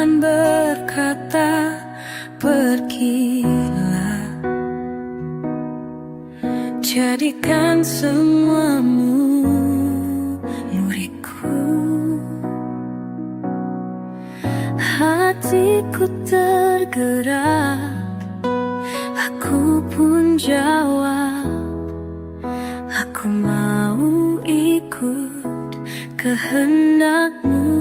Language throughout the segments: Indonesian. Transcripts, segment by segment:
Tuhan berkata, pergilah, jadikan semuamu muridku. Hatiku tergerak, aku pun jawab, aku mau ikut kehendak-Mu.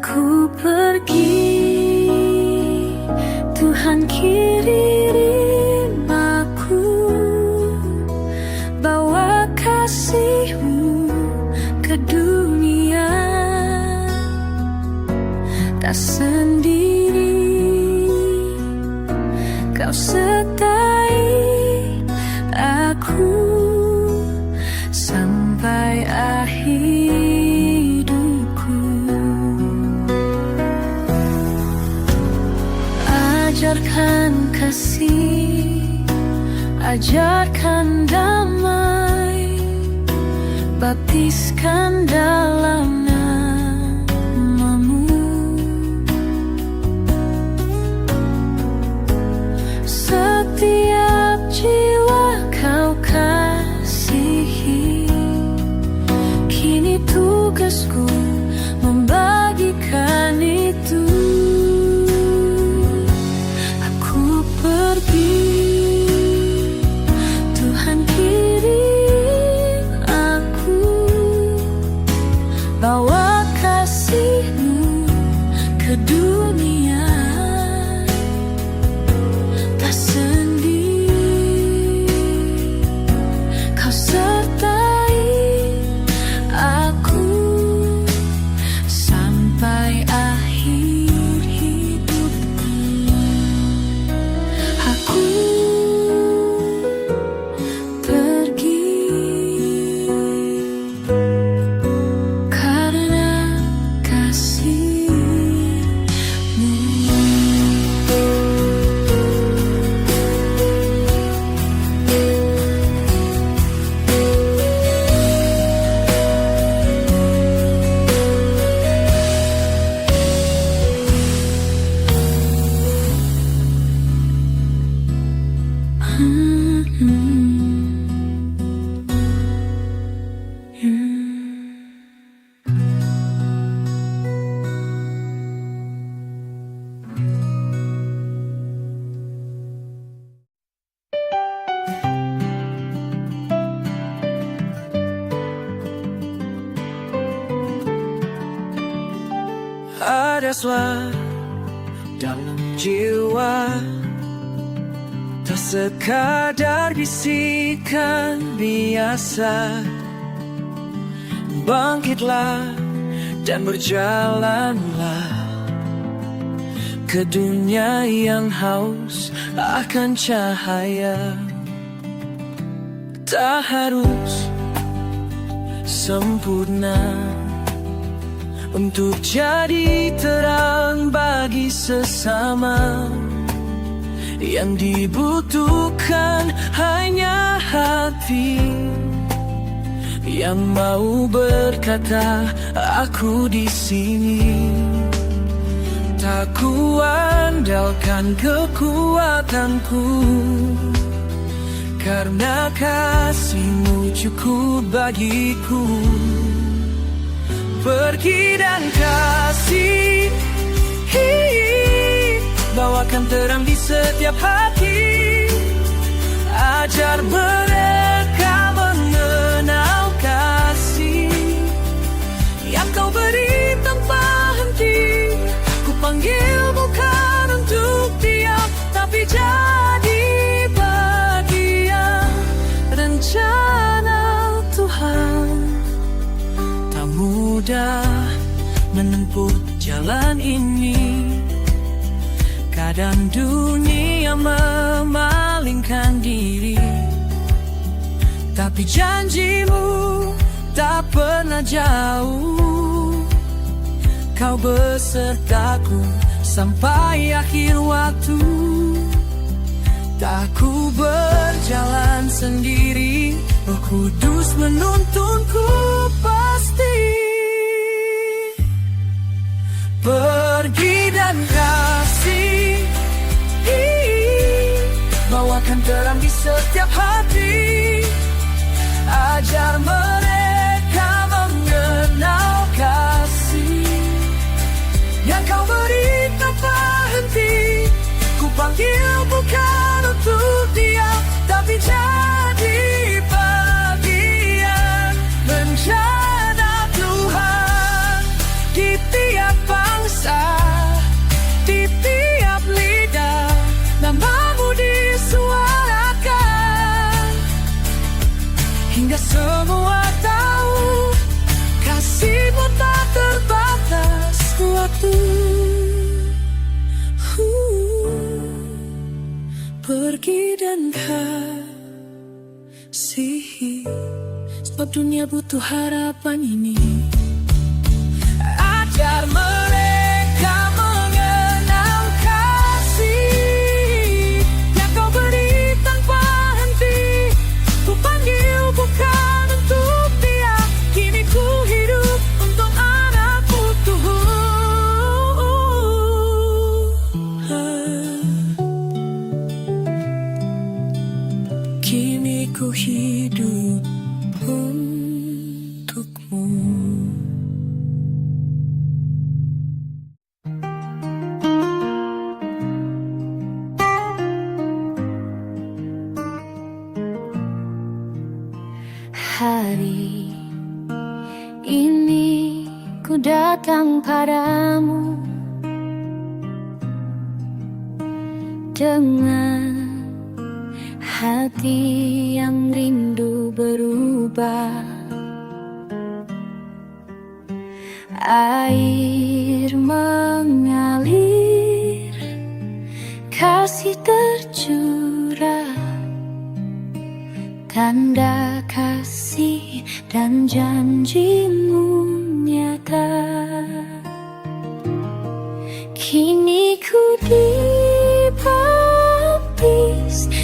Aku pergi, Tuhan kirim aku, bawa kasih-Mu ke dunia. Tak sendiri, Kau sertai aku sampai akhir hidupku. Ajarkan kasih, ajarkan damai, baptiskan dalam nama-Mu. Setiap jiwa Kau kasihi, kini tugasku membagikan itu. Aku pergi, Tuhan kirim aku, bawa kasih-Mu ke dunia. Tak sendiri, Kau sertai aku sampai akhir hidupku. Aku pergi karena kasih-Mu. Ada suara dalam jiwa, tak sekadar bisikan biasa. Bangkitlah dan berjalanlah ke dunia yang haus akan cahaya. Tak harus sempurna untuk jadi terang bagi sesama. Yang dibutuhkan hanya hati yang mau berkata, aku di sini. Tak kuandalkan kekuatanku, karena kasih-Mu cukup bagiku. Pergi dan kasih, bawakan terang di setiap hati. Ajar mereka mengenal kasih yang Kau beri tanpa henti. Ku panggil bukan untuk diam, tapi jadi bagian rencana Tuhan. Tak mudah menempuh jalan ini, kadang dunia memalingkan diri, tapi janji-Mu tak pernah jauh. Kau besertaku sampai akhir waktu. Tak ku berjalan sendiri, Roh Kudus menuntunku pasti. terang di setiap hati. Ajar mereka mengenal kasih yang kau beri tanpa henti. Ku panggil bukan untuk diam, tapi jadi bagian rencana Tuhan di tiap bangsa, di tiap lidah, namamu disuarakan hingga semua tahu kasihmu tak terbatas waktu. Pergi dan kasihi, sebab dunia butuh harapan ini. Ajar mereka mengenal kasih yang kau beri tanpa henti. Ku panggil bukan untuk dia, kini ku hidup untuk anakmu Tuhan. Kini ku hidup untukmu. Hari ini ku datang padamu dengan hati yang rindu berubah. Air mengalir, kasih tercurah, tanda kasih dan janjimu nyata. Kini ku dibaptis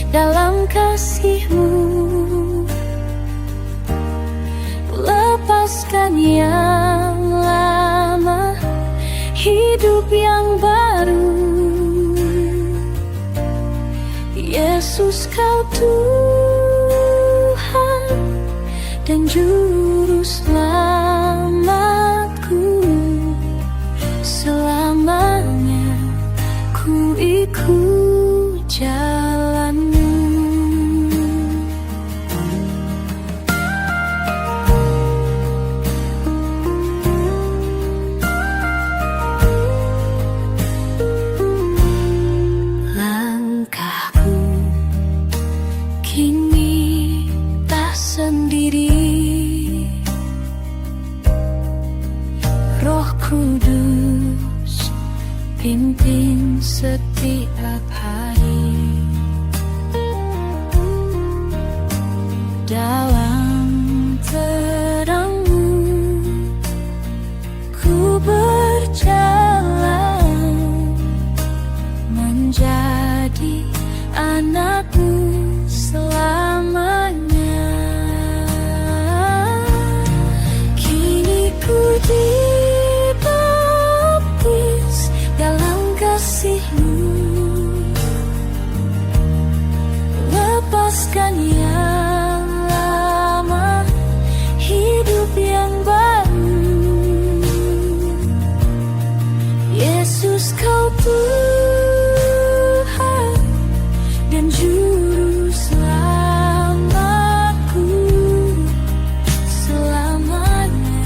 dalam kasih-Mu, lepaskan yang lama, hidup yang baru. Yesus, Kau Tuhan dan Juru Selamatku. Selamanya ku ikut jalan-Mu. Langkahku kini tak sendiri. Roh Kudus pimpin setiap hari. Dalam terang-Mu ku berjalan, menjadi anak-Mu selamanya. Kini ku dibaptis dalam kasih-Mu, lepaskan yang lama, hidup yang baru. Yesus, Kau Tuhan dan Juru Selamatku. Selamanya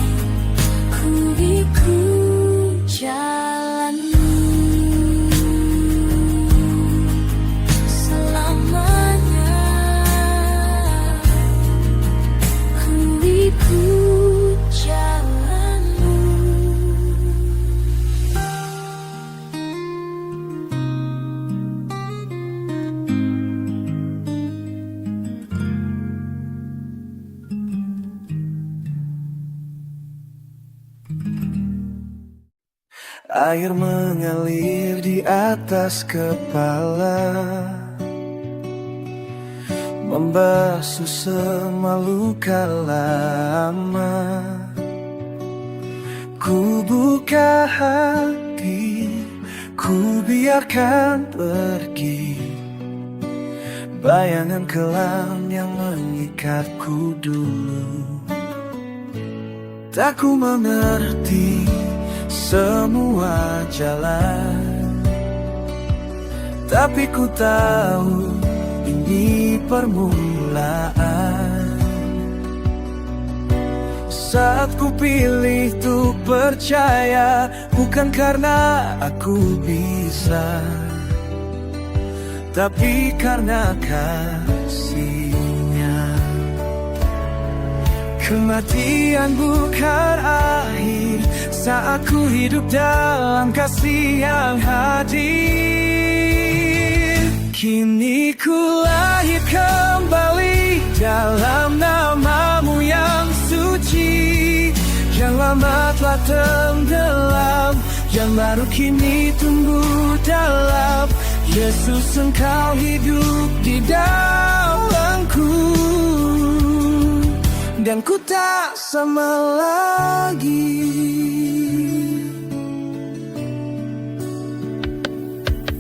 ku ikut jalan-Mu. Selamanya ku ikut jalan-Mu. Air mengalir di atas kepala, membasuh semua luka lama. Ku buka hati, ku biarkan pergi bayangan kelam yang mengikatku dulu. Tak ku mengerti semua jalan, tapi ku tahu ini permulaan. Saat ku pilih untuk percaya, bukan karena aku bisa, tapi karena kasihnya. Kematian bukan akhir saat ku hidup dalam kasih yang hadir. Kini ku lahir kembali dalam namamu yang suci, yang lama telah tenggelam, yang baru kini tumbuh dalam. Yesus, Engkau hidup di dalamku, dan ku tak sama lagi.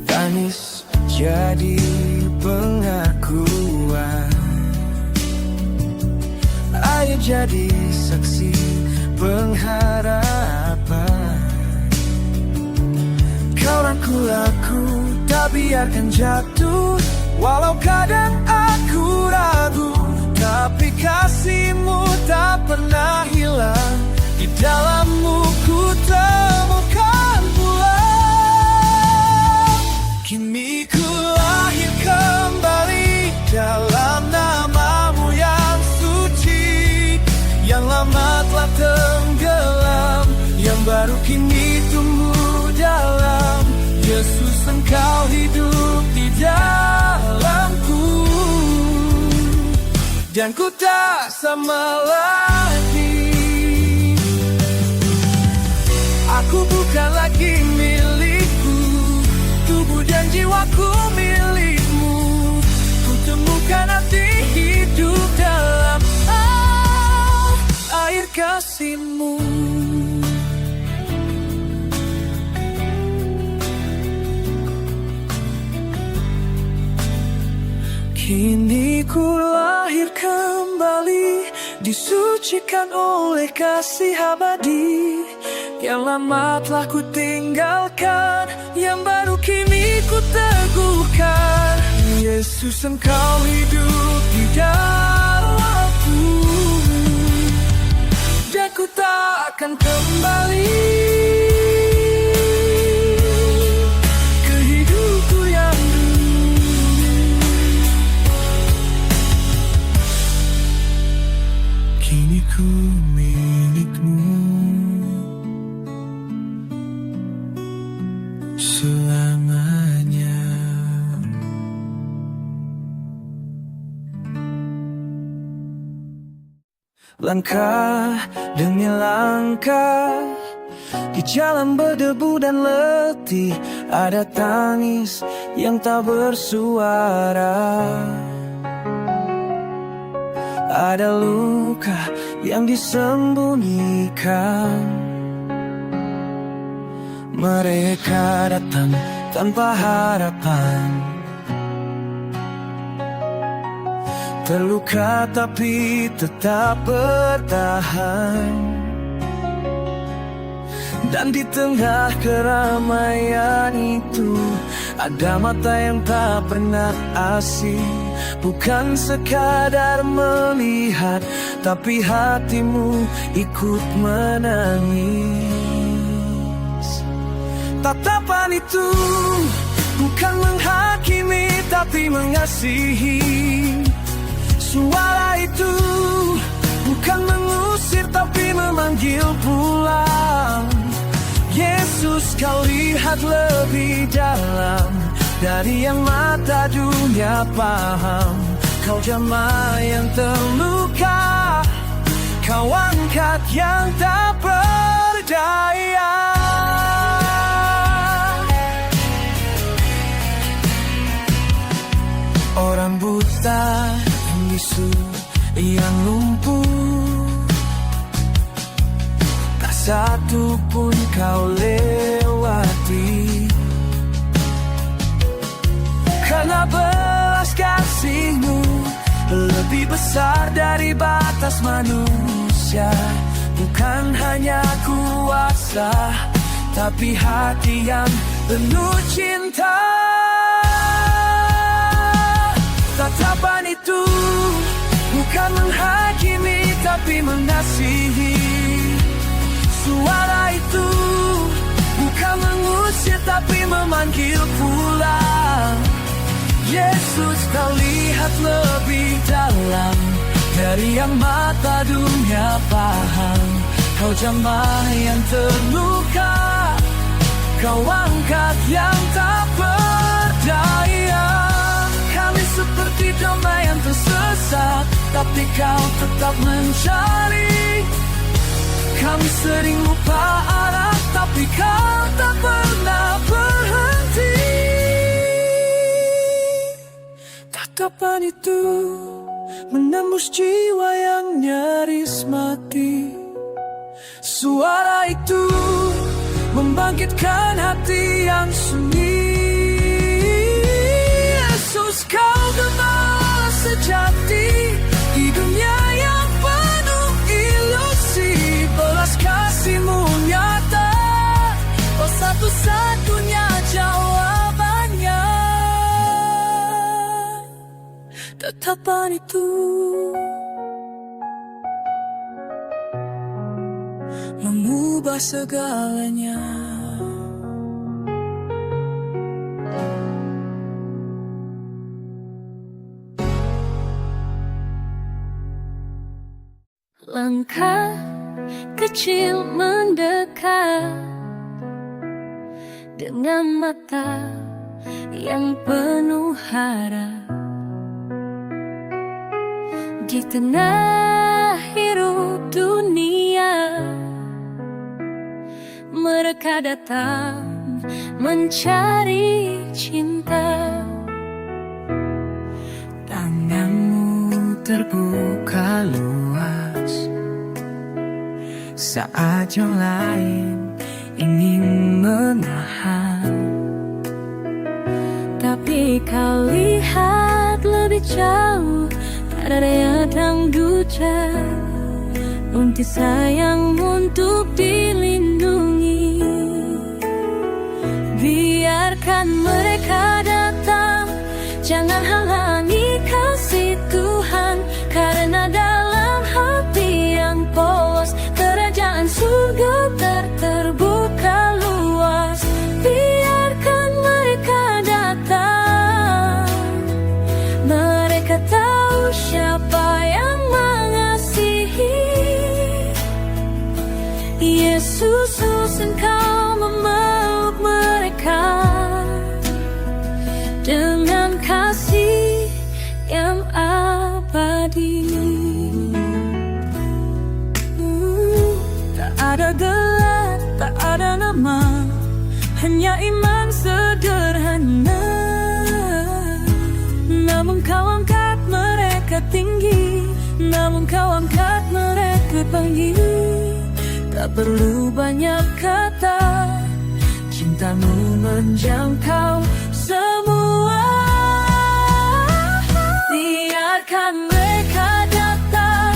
Tangis jadi pengakuan, air jadi saksi pengharapan. Kau rangkul aku, tak biarkan jatuh, walau kadang aku ragu, tapi kasih-Mu tak pernah hilang. Di dalam-Mu ku temukan pulang. Kini ku lahir kembali dalam namamu yang suci, yang lama telah tenggelam, yang baru kini tumbuh dalam. Yesus, Engkau hidup di dalamku, dan ku tak sama lagi. Aku bukan lagi milikku, tubuh dan jiwaku milikmu. Ku temukan arti hidup dalam air kasih-Mu. Kini ku lahir kembali, disucikan oleh kasih abadi. Yang lama telah ku tinggalkan, yang baru kini ku teguhkan. Yesus, Engkau hidup di dalamku, dan ku tak akan kembali ke hidupku yang kini ku milik-Mu selamanya. Langkah demi langkah di jalan berdebu dan letih, ada tangis yang tak bersuara, ada luka yang disembunyikan. Mereka datang tanpa harapan, terluka tapi tetap bertahan. Dan di tengah keramaian itu, ada mata yang tak pernah asing. Bukan sekadar melihat, tapi hatimu ikut menangis. Tatapan itu bukan menghakimi, tapi mengasihi. Suara itu bukan mengusir, tapi memanggil pulang. Yesus, Kau lihat lebih dalam dari yang mata dunia paham. Kau jamah yang terluka, Kau angkat yang tak berdaya. Orang buta, yang bisu, yang lumpuh, tak satu pun Kau lewati. Karena belas kasih-Mu lebih besar dari batas manusia. Bukan hanya kuasa, tapi hati yang penuh cinta. Tatapan itu bukan menghakimi, tapi mengasihi. Suara itu bukan mengusir, tapi memanggil pulang. Yesus, Kau lihat lebih dalam dari yang mata dunia paham. Kau jamah yang terluka, Kau angkat yang tak berdaya. Kami seperti domba yang tersesat, tapi Kau tetap mencari. Kami sering lupa arah, tapi Kau tak pernah berhenti. Tatapan itu menembus jiwa yang nyaris mati. Suara itu membangkitkan hati yang sunyi. Yesus, Kau gembala sejati di dunia yang penuh ilusi. Belas kasih-Mu nyata, Oh satu-satunya jawabannya. Tatapan itu mengubah segalanya. Langkah kecil mendekat dengan mata yang penuh harap. Di tengah hiruk dunia, mereka datang mencari cinta. Tanganmu terbuka luas saat yang lain ingin menahan, tapi Kau lihat lebih jauh. Ada datang duca, unti sayang untuk dilindungi. Biarkan mereka datang, jangan halangi kasih Tuhan. Karena dalam hati yang polos, kerajaan surga terbuka luas. Biarkan mereka datang, mereka tahu siapa yang mengasihi. Yesus, Engkau memeluk mereka dengan kasih yang abadi. Tak ada gelar, tak ada nama, hanya iman sederhana. Namun Kau angkat mereka tinggi, namun Kau angkat mereka tinggi. Tak perlu banyak kata, cinta-Mu menjangkau semua. Biarkan mereka datang,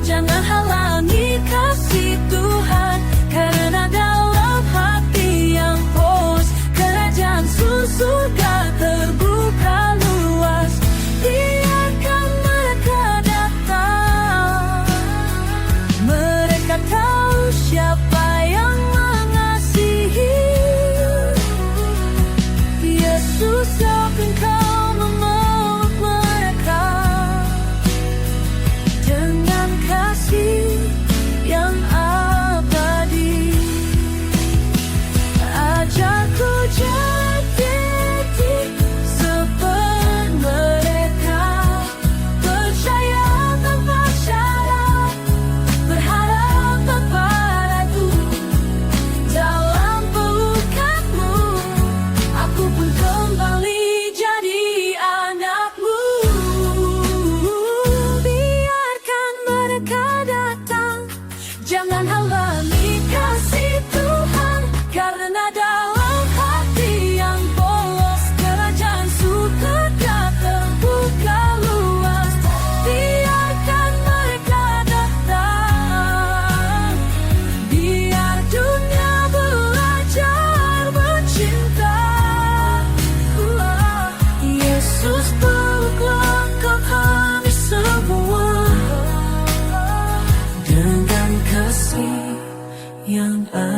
jangan halangi kasih Tuhan. Karena dalam hati yang polos, kerajaan surga terbuka luas. Biarkan mereka datang, mereka tahu siapa yang mengasihi.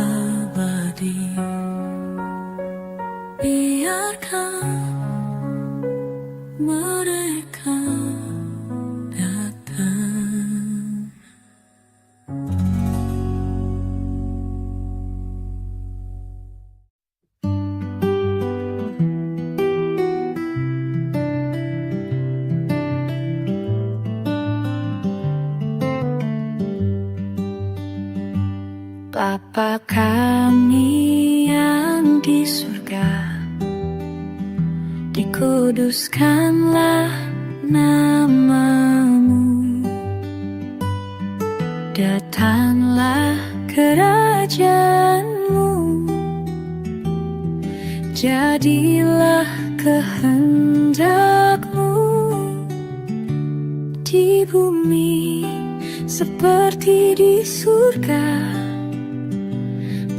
abadi. Biarkan mereka datang. Bapa kami yang di surga, dikuduskanlah namamu. Datanglah kerajaanmu, jadilah kehendakmu di bumi seperti di surga.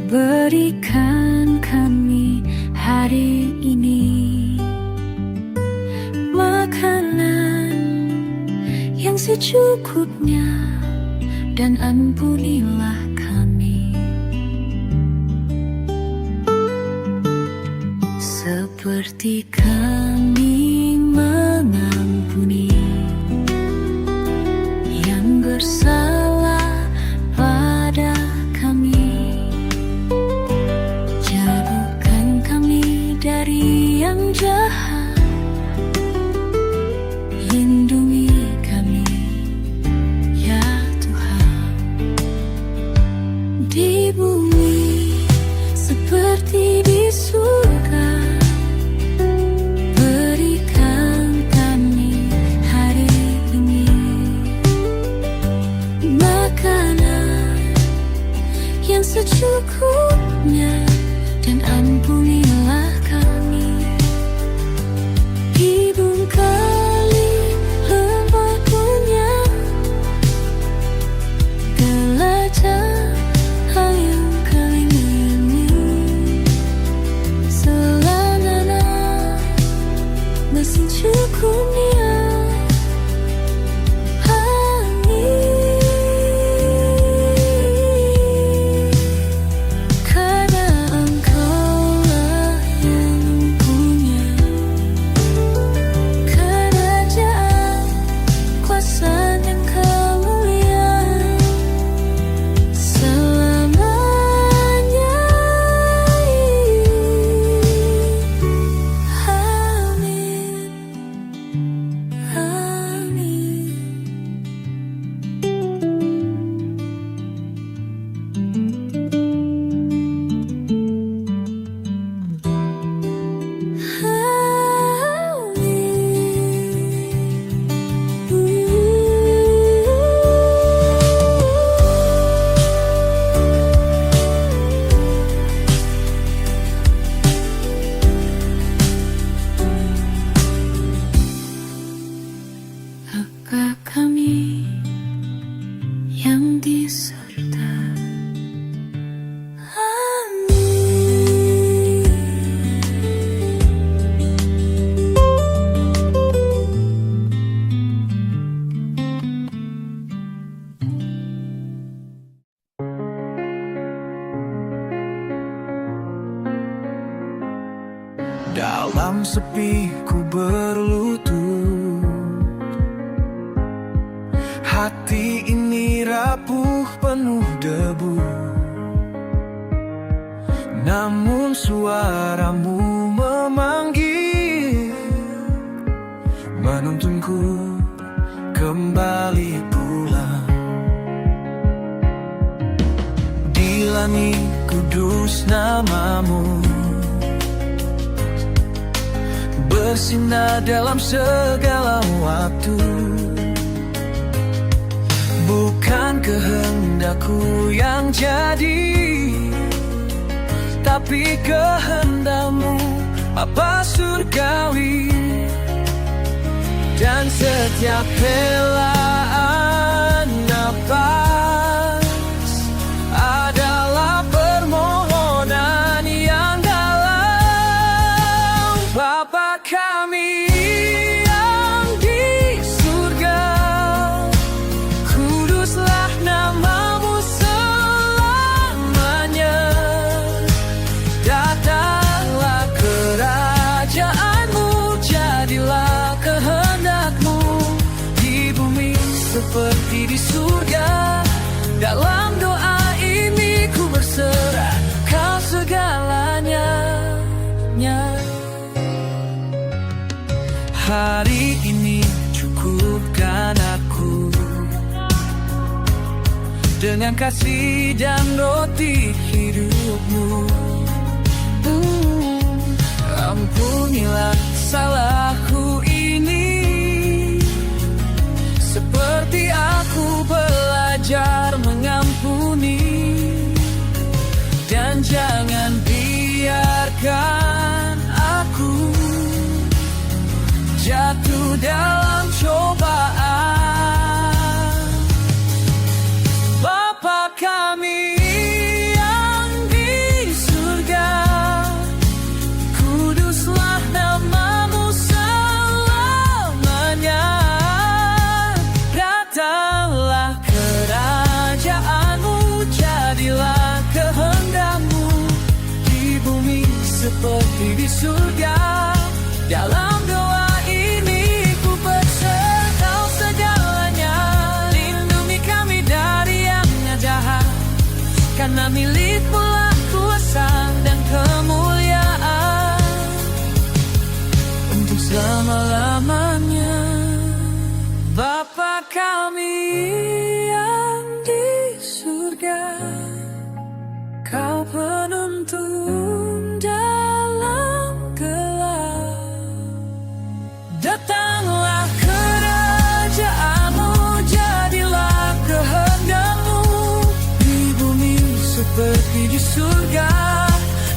Berikan kami hari ini makanan yang secukupnya, dan ampunilah kami seperti kami mengampuni yang bersalah pada kami. Jauhkan kami dari yang jahat, lindungi kami ya Tuhan. Di bumi seperti di surga, berikan kami hari ini makanan yang secukupnya, dan ampunilah kami hidung kali lemah punya belajar hal yang kali ini selana masih cukupnya. Bapa kami yang di surga, Dalam sepi ku berlutut, hati ini rapuh penuh debu. Namun suaramu memanggil, menuntunku kembali pulang. Di langit kudus namamu, bersinar dalam segala waktu. Bukan kehendakku yang jadi, tapi kehendakmu Bapa surgawi. Dan setiap helaan nafas adalah permohonan yang dalam. Bapa kami yang di surga, kuduslah namamu selamanya. di surga. Dalam doa ini ku berserah, Kau segalanya. Hari ini cukupkan aku dengan kasih dan roti hidupmu. Ampunilah salahku ini, seperti aku belajar mengampuni. Dan jangan biarkan aku jatuh dalam cobaan. Bapa kami yang di surga, kuduslah namamu selamanya. Datanglah kerajaanmu, jadilah kehendakmu di bumi seperti di surga. Dalam doa ini ku berserah, Kau segalanya. Lindungi kami dari yang jahat, karena milik-Mu lah kuasa dan kemuliaan untuk selama-lamanya. Bapa kami yang di surga, Kau penuntun dalam gelap. Datanglah kerajaanmu, jadilah kehendakmu di bumi seperti di surga.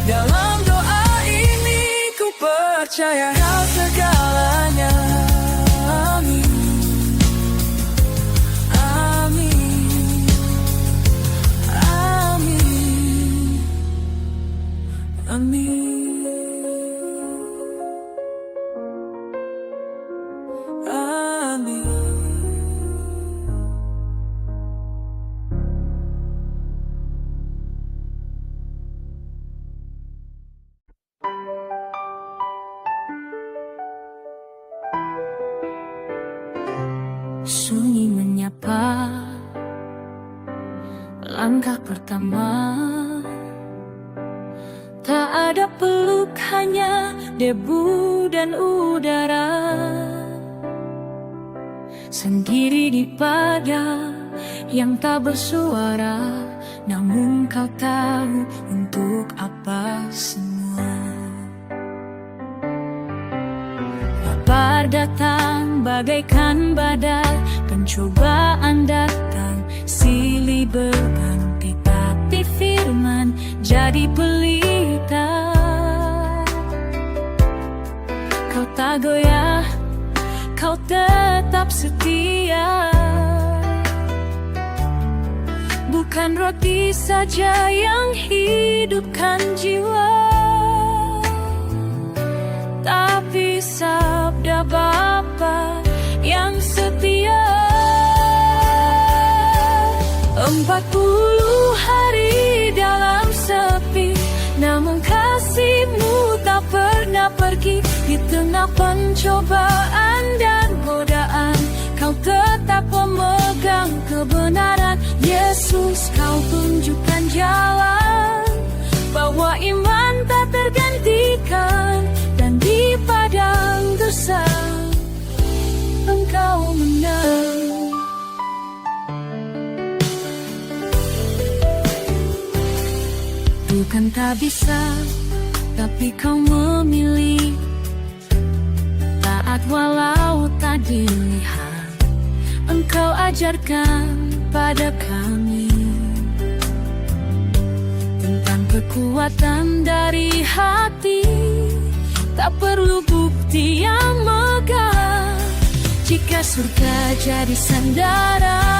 Dalam doa ini ku percaya Kau segalanya. Amin. Amin. Amin. Amin. Sunyi menyapa, langkah pertama. Tak ada peluk, hanya debu dan udara. Sendiri di padang yang tak bersuara, namun Kau tahu untuk apa semua. Lapar datang bagaikan badai, pencobaan datang silih berganti, tapi firman jadi pelita. Kau tak goyah, Kau tetap setia. Bukan roti saja yang hidupkan jiwa, tapi sabda Bapa yang setia. 40 hari dalam sepi, namun kasih-Mu tak pernah pergi. Di tengah pencobaan dan godaan, Kau tetap memegang kebenaran. Yesus, Kau tunjukkan jalan, bahwa iman tak tergantikan. Dan di padang gersang Engkau menang. Bukan tak bisa, tapi Kau memilih. Taat walau tak dilihat, Engkau ajarkan pada kami tentang kekuatan dari hati. Tak perlu bukti yang megah, jika surga jadi sandaran.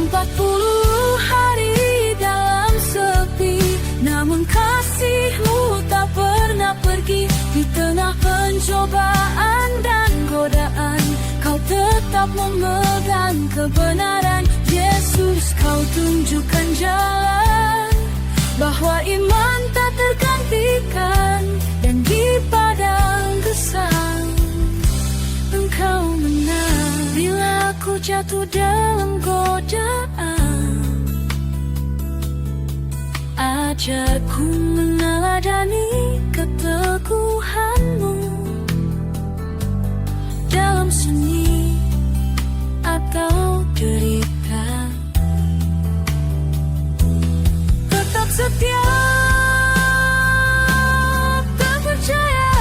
40 hari dalam sepi, namun kasih-Mu tak pernah pergi. Di tengah pencobaan dan godaan, Kau tetap memegang kebenaran. Yesus, Kau tunjukkan jalan, bahwa iman tak tergantikan. Dan di padang gersang Engkau jatuh dalam godaan. Ajarku meneladani keteguhanmu dalam sunyi atau derita. Tetap setia dan percaya.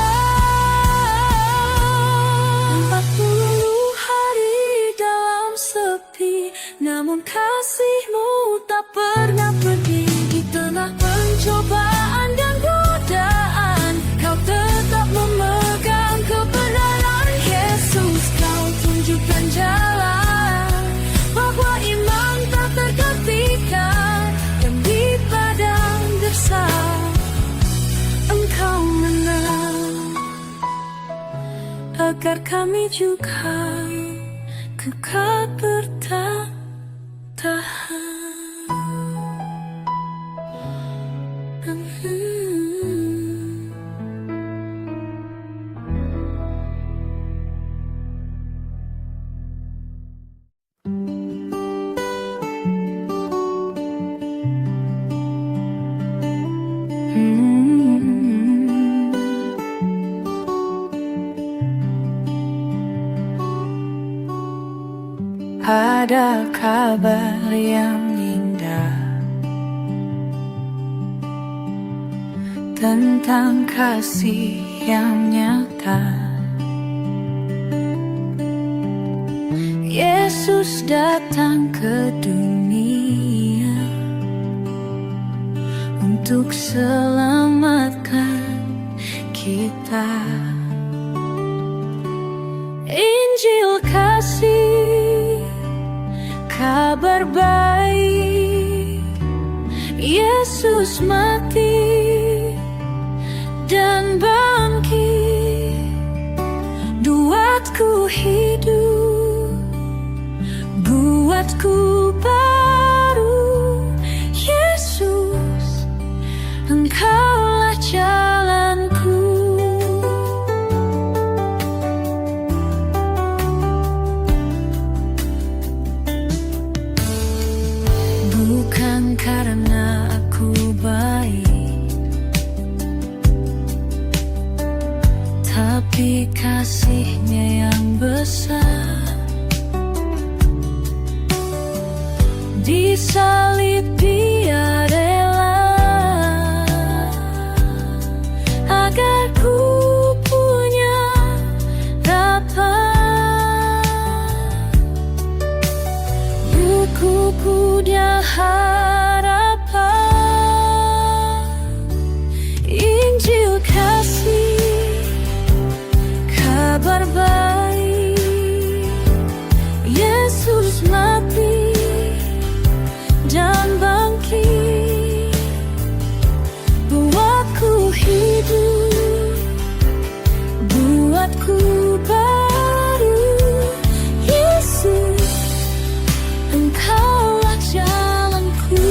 40 hari dalam sepi, namun kasih-Mu tak pernah pergi. Di tengah pencobaan dan godaan, Kau tetap memegang kebenaran. Yesus, Kau tunjukkan jalan, bahwa iman tak tergantikan. Dan di padang gersang Engkau menang, agar kami juga kekal bertahan. Ada kabar yang indah tentang kasih yang nyata. Yesus datang ke dunia untuk selamatkan kita. Injil kasih, kabar baik. Yesus mati dan bangkit, buatku hidup, buatku baru. Yesus, Engkaulah jalanku. Bukan karena aku baik, tapi kasih-Nya yang besar. Disalib Dia rela, agar ku punya dapat bukuku Dia harapan. Injil kasih, kabar baik. Yesus mati dan bangkit, buatku hidup, buatku baru. Yesus, Engkaulah jalanku.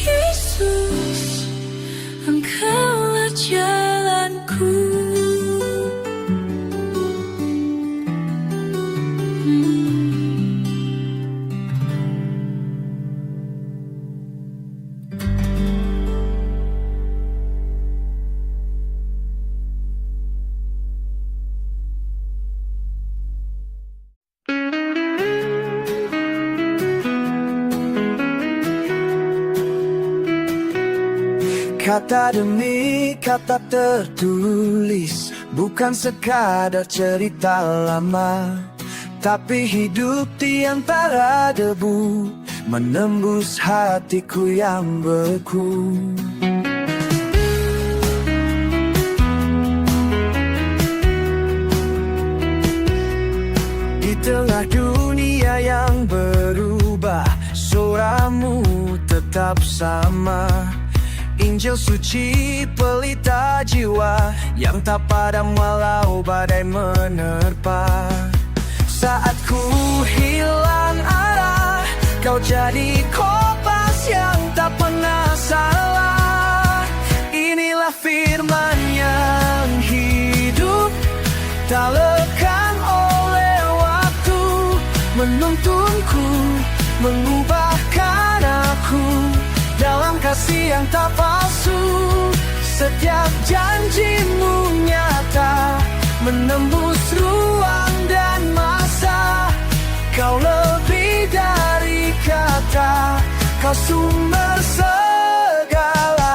Yesus, Engkaulah jalanku. Kata demi kata tertulis, bukan sekadar cerita lama, tapi hidup di antara debu, menembus hatiku yang beku. Di tengah dunia yang berubah, suaramu tetap sama. Injil Injil suci pelita jiwa yang tak padam walau badai menerpa. Saat ku hilang arah, kau jadi kompas yang tak pernah salah. Inilah firman yang hidup, tak lekang oleh waktu, menuntunku, mengubahkan aku dalam kasih yang tak palsu. Setiap janjimu nyata, menembus ruang dan masa. Kau lebih dari kata, kau sumber segala.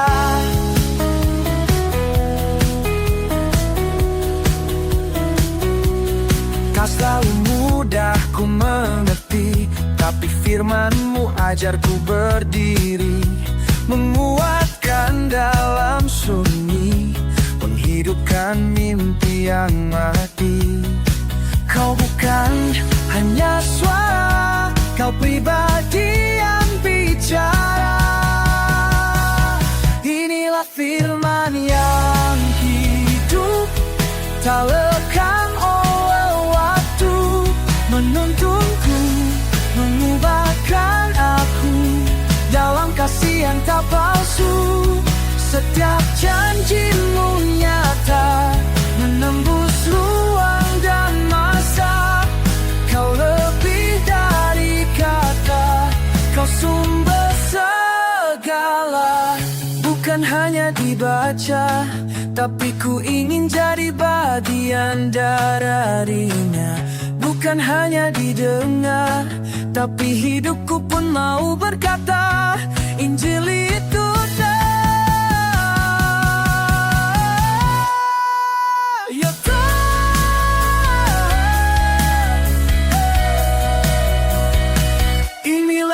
Kau selalu mudah ku mengerti, tapi firman-Mu ajarku berdiri, menguatkan dalam sunyi, menghidupkan mimpi yang mati. Kau bukan hanya suara, kau pribadi yang bicara. Inilah firman yang hidup, tak lekang oleh waktu, menuntunku, mengubahkan aku dalam kasih yang tak palsu. Setiap janjimu nyata, menembus ruang dan masa. Kau lebih dari kata, kau sumber segala. Bukan hanya dibaca, tapi ku ingin jadi bagian darinya. Bukan hanya didengar, tapi hidupku pun mau berkata, Injil itu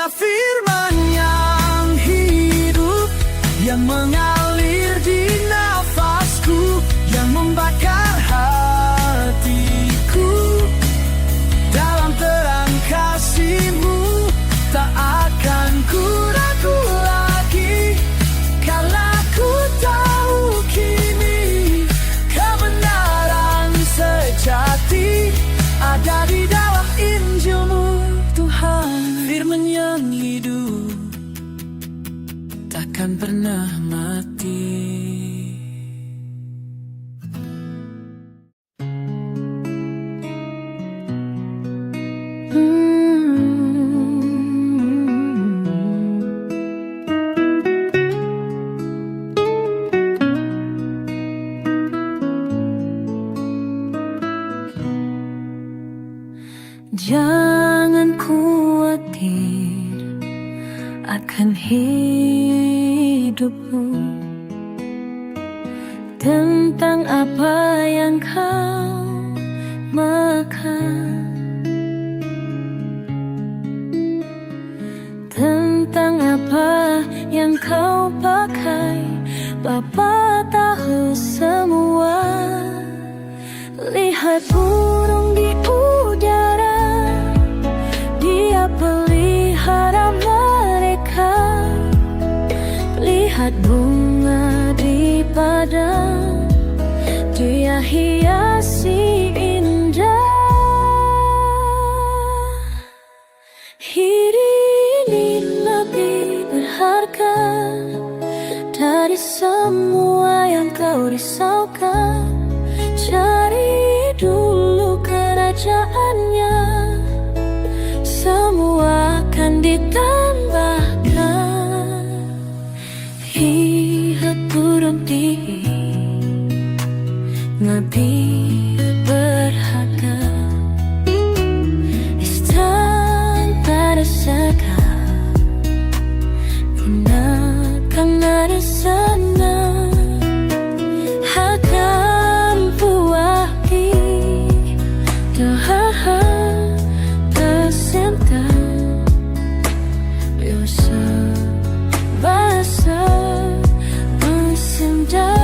firman yang hidup, yang mengalir di nafasku, yang membakar hatiku dalam terang kasih-Mu. Tak akan ku ragu lagi, karena ku tahu kini kebenaran sejati ada di dalam Injil-Mu, Tuhan. Firman yang hidup takkan pernah mati. Jangan khawatir akan hidupmu, tentang apa yang kau makan, tentang apa yang kau pakai. Bapa tahu semua. Lihat burung di udara, Dia pelihara mereka. Lihat bunga di padang, Dia hiasi indah. Ini lebih berharga dari semua yang kau risaukan. Cari dulu kerajaan-Nya, semua akan ditambahkan. Lihat burung di lebih berharga. Istana pada sekarang, gunakan ada sana. Akan buahi Tuhan tercinta. Biasa bahasa indah.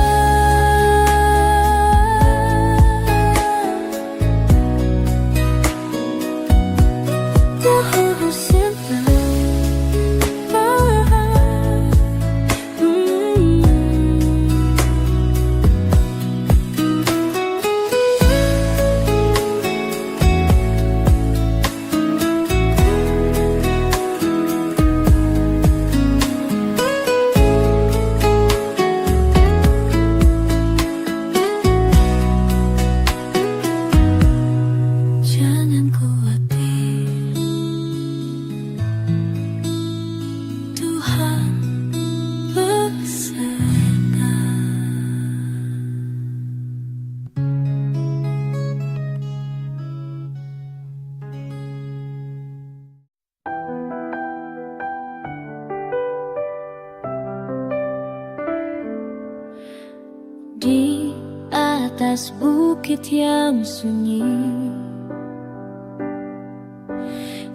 atas bukit yang sunyi,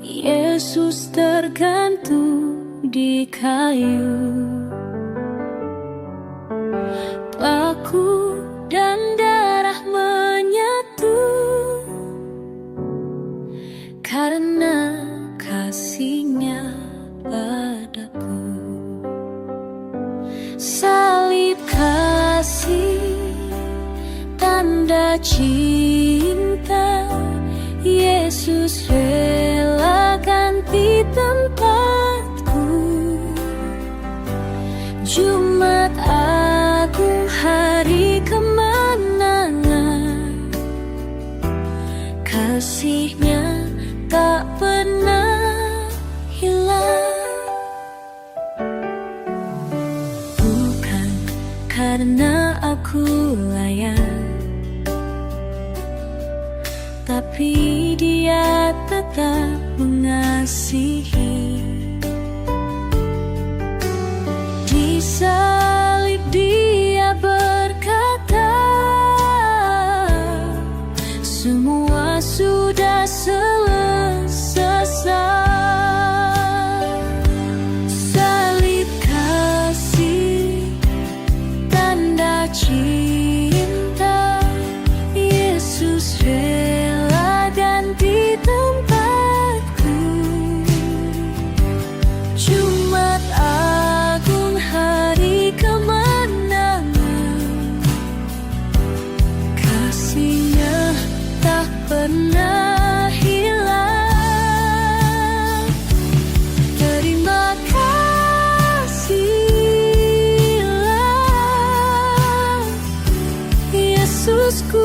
Yesus tergantung di kayu. Paku dan darah menyatu karena kasih-Nya padaku. Salib kasih, tanda cinta, Yesus rela ganti tempatku. Jumat Agung, hari kemenangan, kasih-Nya tak pernah hilang. Bukan karena aku layak, tapi Dia tetap mengasihi. Di salib Dia berkata, semua sudah selesai. Salib kasih, tanda cinta, Yesus rela ganti tempatku. Jumat Agung, hari kemenangan, kasih-Nya tak pernah hilang. Terima kasihlah, Yesusku.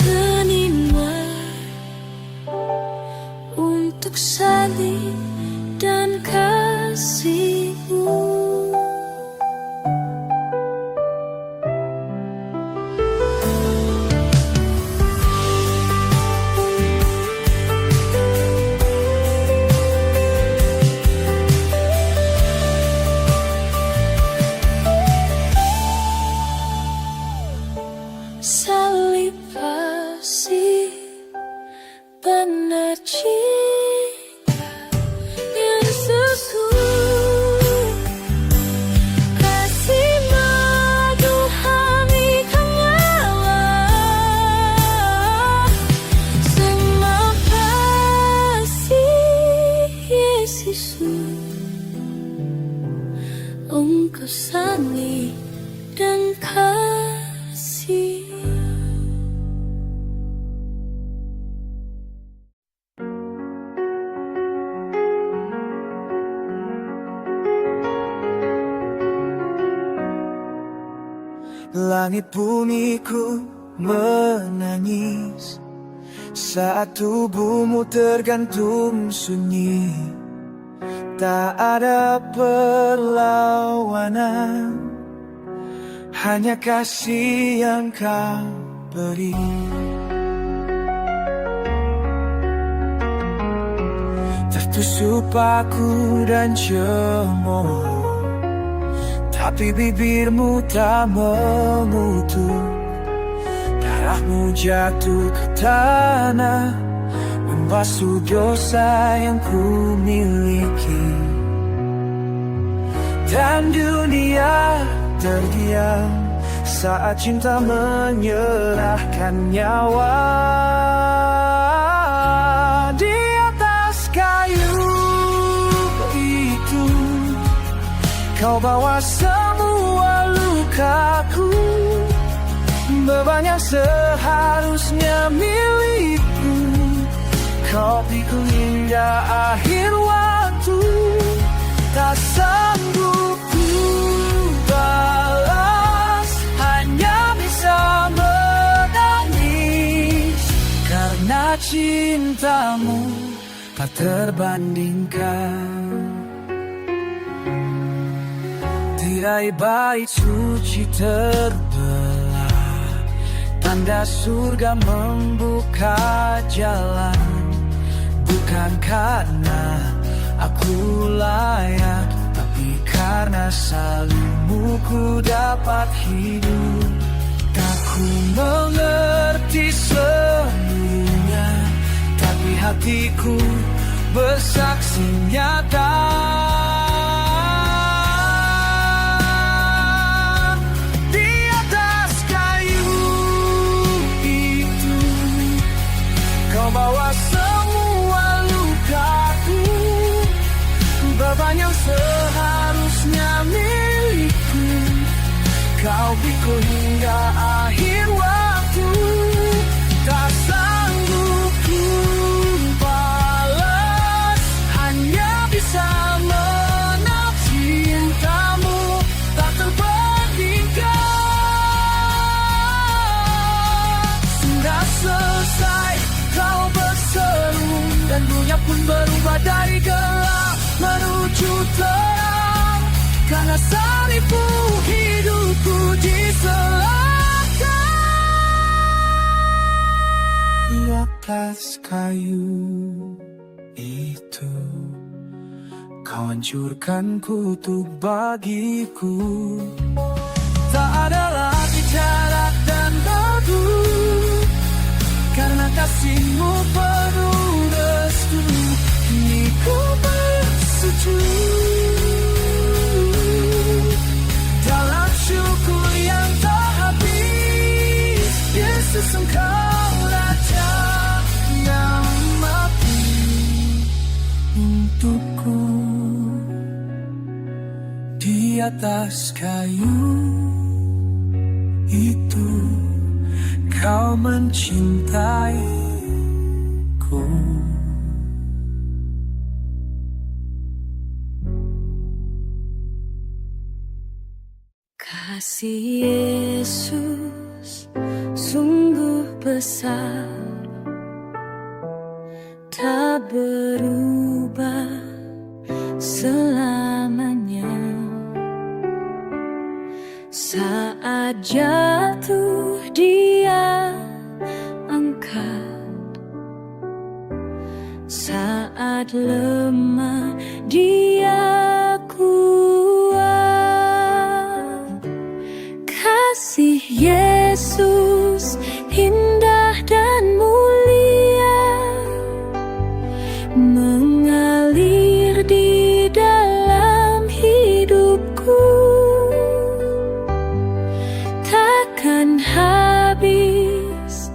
Terima untuk salib dan kasih-Mu. Salib kasih, benar cinta, Yesusku. Kasih Tuhan hanyalah, semua kasih Yesus. Engkau salib dan kasih. Langit bumiku menangis saat tubuhmu tergantung sunyi. Tak ada perlawanan, hanya kasih yang Kau beri. Tertusuk paku dan cemooh, tapi bibirmu tak mengutuk. Darahmu jatuh ke tanah, membasuh dosa yang ku miliki. Dan dunia terdiam saat cinta menyerahkan nyawa. Di atas kayu itu Kau bawa semua lukaku, beban yang seharusnya milikku. Kau pikul hingga akhir waktu, tak sanggup ku balas, hanya bisa menangis. Karena cintamu tak terbandingkan. Tirai bait suci terbelah, tanda surga membuka jalan. Bukan karena aku layak, tapi karena Karena salibmu ku dapat hidup. Tak ku mengerti seluruhnya, tapi hatiku bersaksi nyata. Di atas kayu itu kau bawa semua lukaku, beban yang seharusnya milikku. Kau pikul hingga akhir waktu. Tak sanggup ku balas, hanya bisa menang cintamu tak terbandingkan. Sudah selesai kau berseru, dan dunia pun berubah dari gelap menuju terang. Karena salibmu hidupku diserahkan. Di atas kayu itu kau hancurkan kutuk bagiku. Tak ada lagi jarak dan batu, karena kasihmu penuh restu. Kini ku bersujud dalam syukur yang tak habis. Yesus, Engkau Raja yang mati untukku. Di atas kayu itu kau mencintaiku. Kasih Yesus sungguh besar, tak berubah selamanya. Saat jatuh Dia angkat, saat lemah Dia kuat. Kasih Yesus indah dan mulia, mengalir di dalam hidupku. Takkan habis,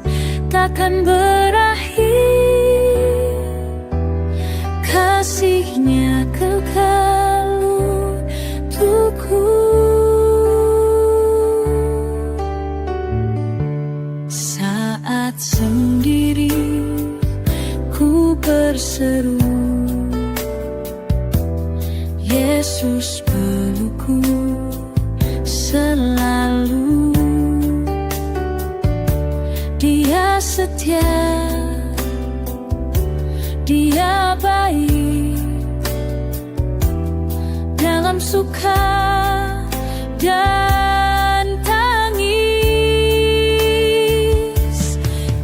takkan berakhir, kasih-Nya kekal untukku. Saat sendiri ku berseru, Yesus pelukku selalu. Dia setia, Dia baik, dalam suka dan tangis.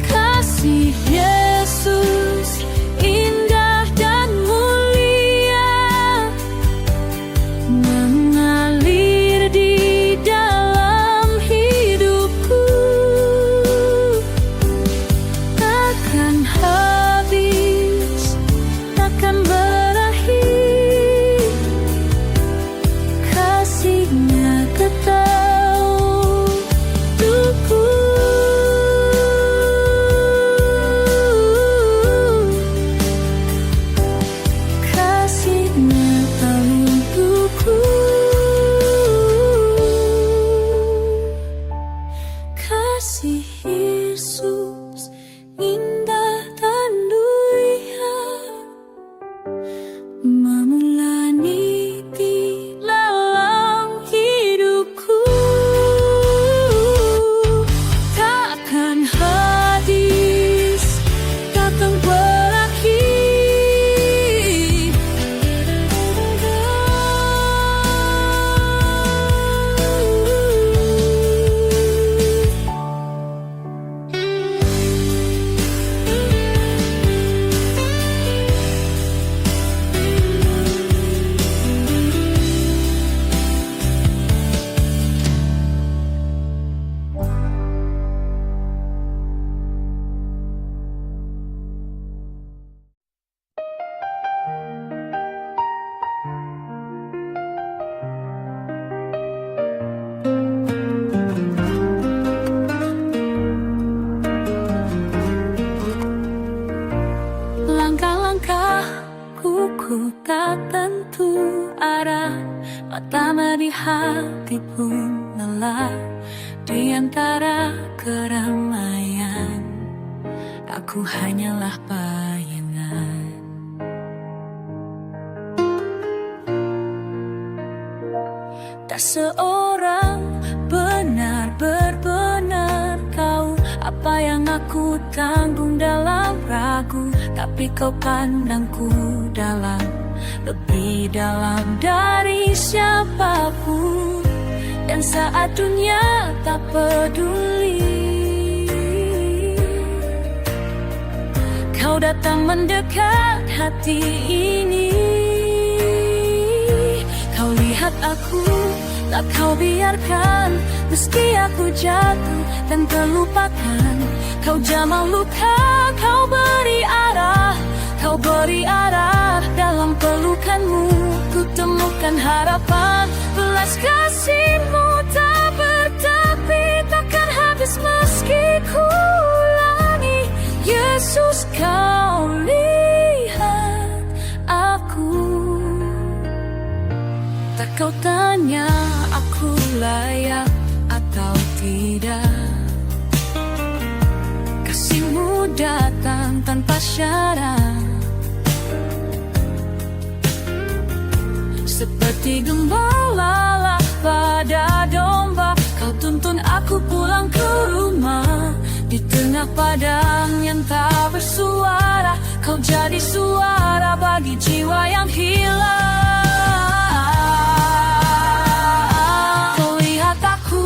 Kasih Yesus indah dan mulia, mengalir di dalam hidupku. Takkan habis, takkan berakhir, kasih-Nya kekal untukku. Kasih-Nya kekal untukku. Kasih Yesus indah dan mulia, memulai di dalam hidupku. lama di hati pun lelah. Di antara keramaian, aku hanyalah bayangan. Tak seorang benar-benar tahu apa yang aku tanggung dalam ragu. Tapi kau pandangku dalam, lebih dalam dari siapapun. Dan saat dunia tak peduli, kau datang mendekat hati ini. Kau lihat aku, tak kau biarkan. Meski aku jatuh dan terlupakan, kau jamah luka, kau beri arah. Kau beri arah, dalam pelukanmu ku temukan harapan. Belas kasihmu tak bertepi, takkan habis meski ku ulangi. Yesus, kau lihat aku. Tak kau tanya aku layak atau tidak. Kasihmu datang tanpa syarat, seperti gembala pada domba. Kau tuntun aku pulang ke rumah. Di tengah padang yang tak bersuara, kau jadi suara bagi jiwa yang hilang. Kau lihat aku,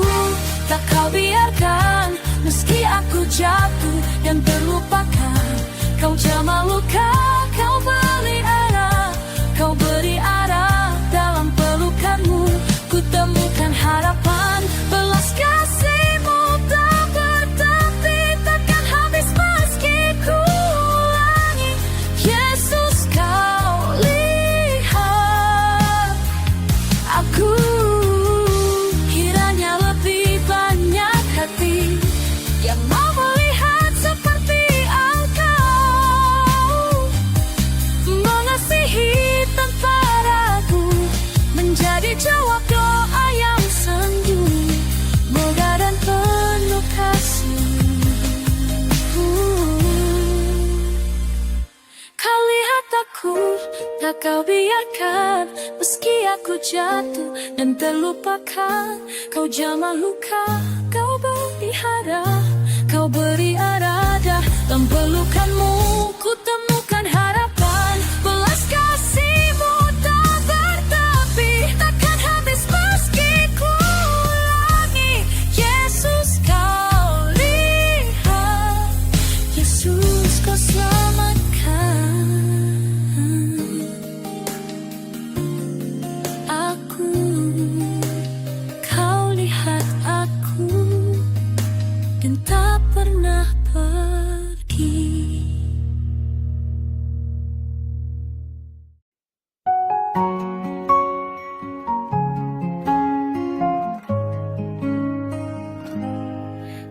tak kau biarkan. Meski aku jatuh dan terlupakan, kau jamah luka, kau beri arah. Kau beri arah, dalam pelukanmu ku temukan harapan. Belas kasihmu tak bertepi, takkan habis meski ku ulangi. Yesus, kau lihat aku. Kiranya lebih banyak hati yang mau melihat seperti Engkau, mengasihi tanpa ragu, menjadi jawab doa yang sendu, mudah dan penuh kasih. Kau lihat aku, tak kau biarkan. Meski aku jatuh dan terlupakan, kau jamah luka, kau beri arah. Kau beri arah, dalam pelukanmu ku temukan harapan. Belas kasihmu tak bertepi, takkan habis meski ku ulangi. Yesus, kau lihat. Yesus, kau selamatkan aku. Kau lihat aku dan tak pernah pergi.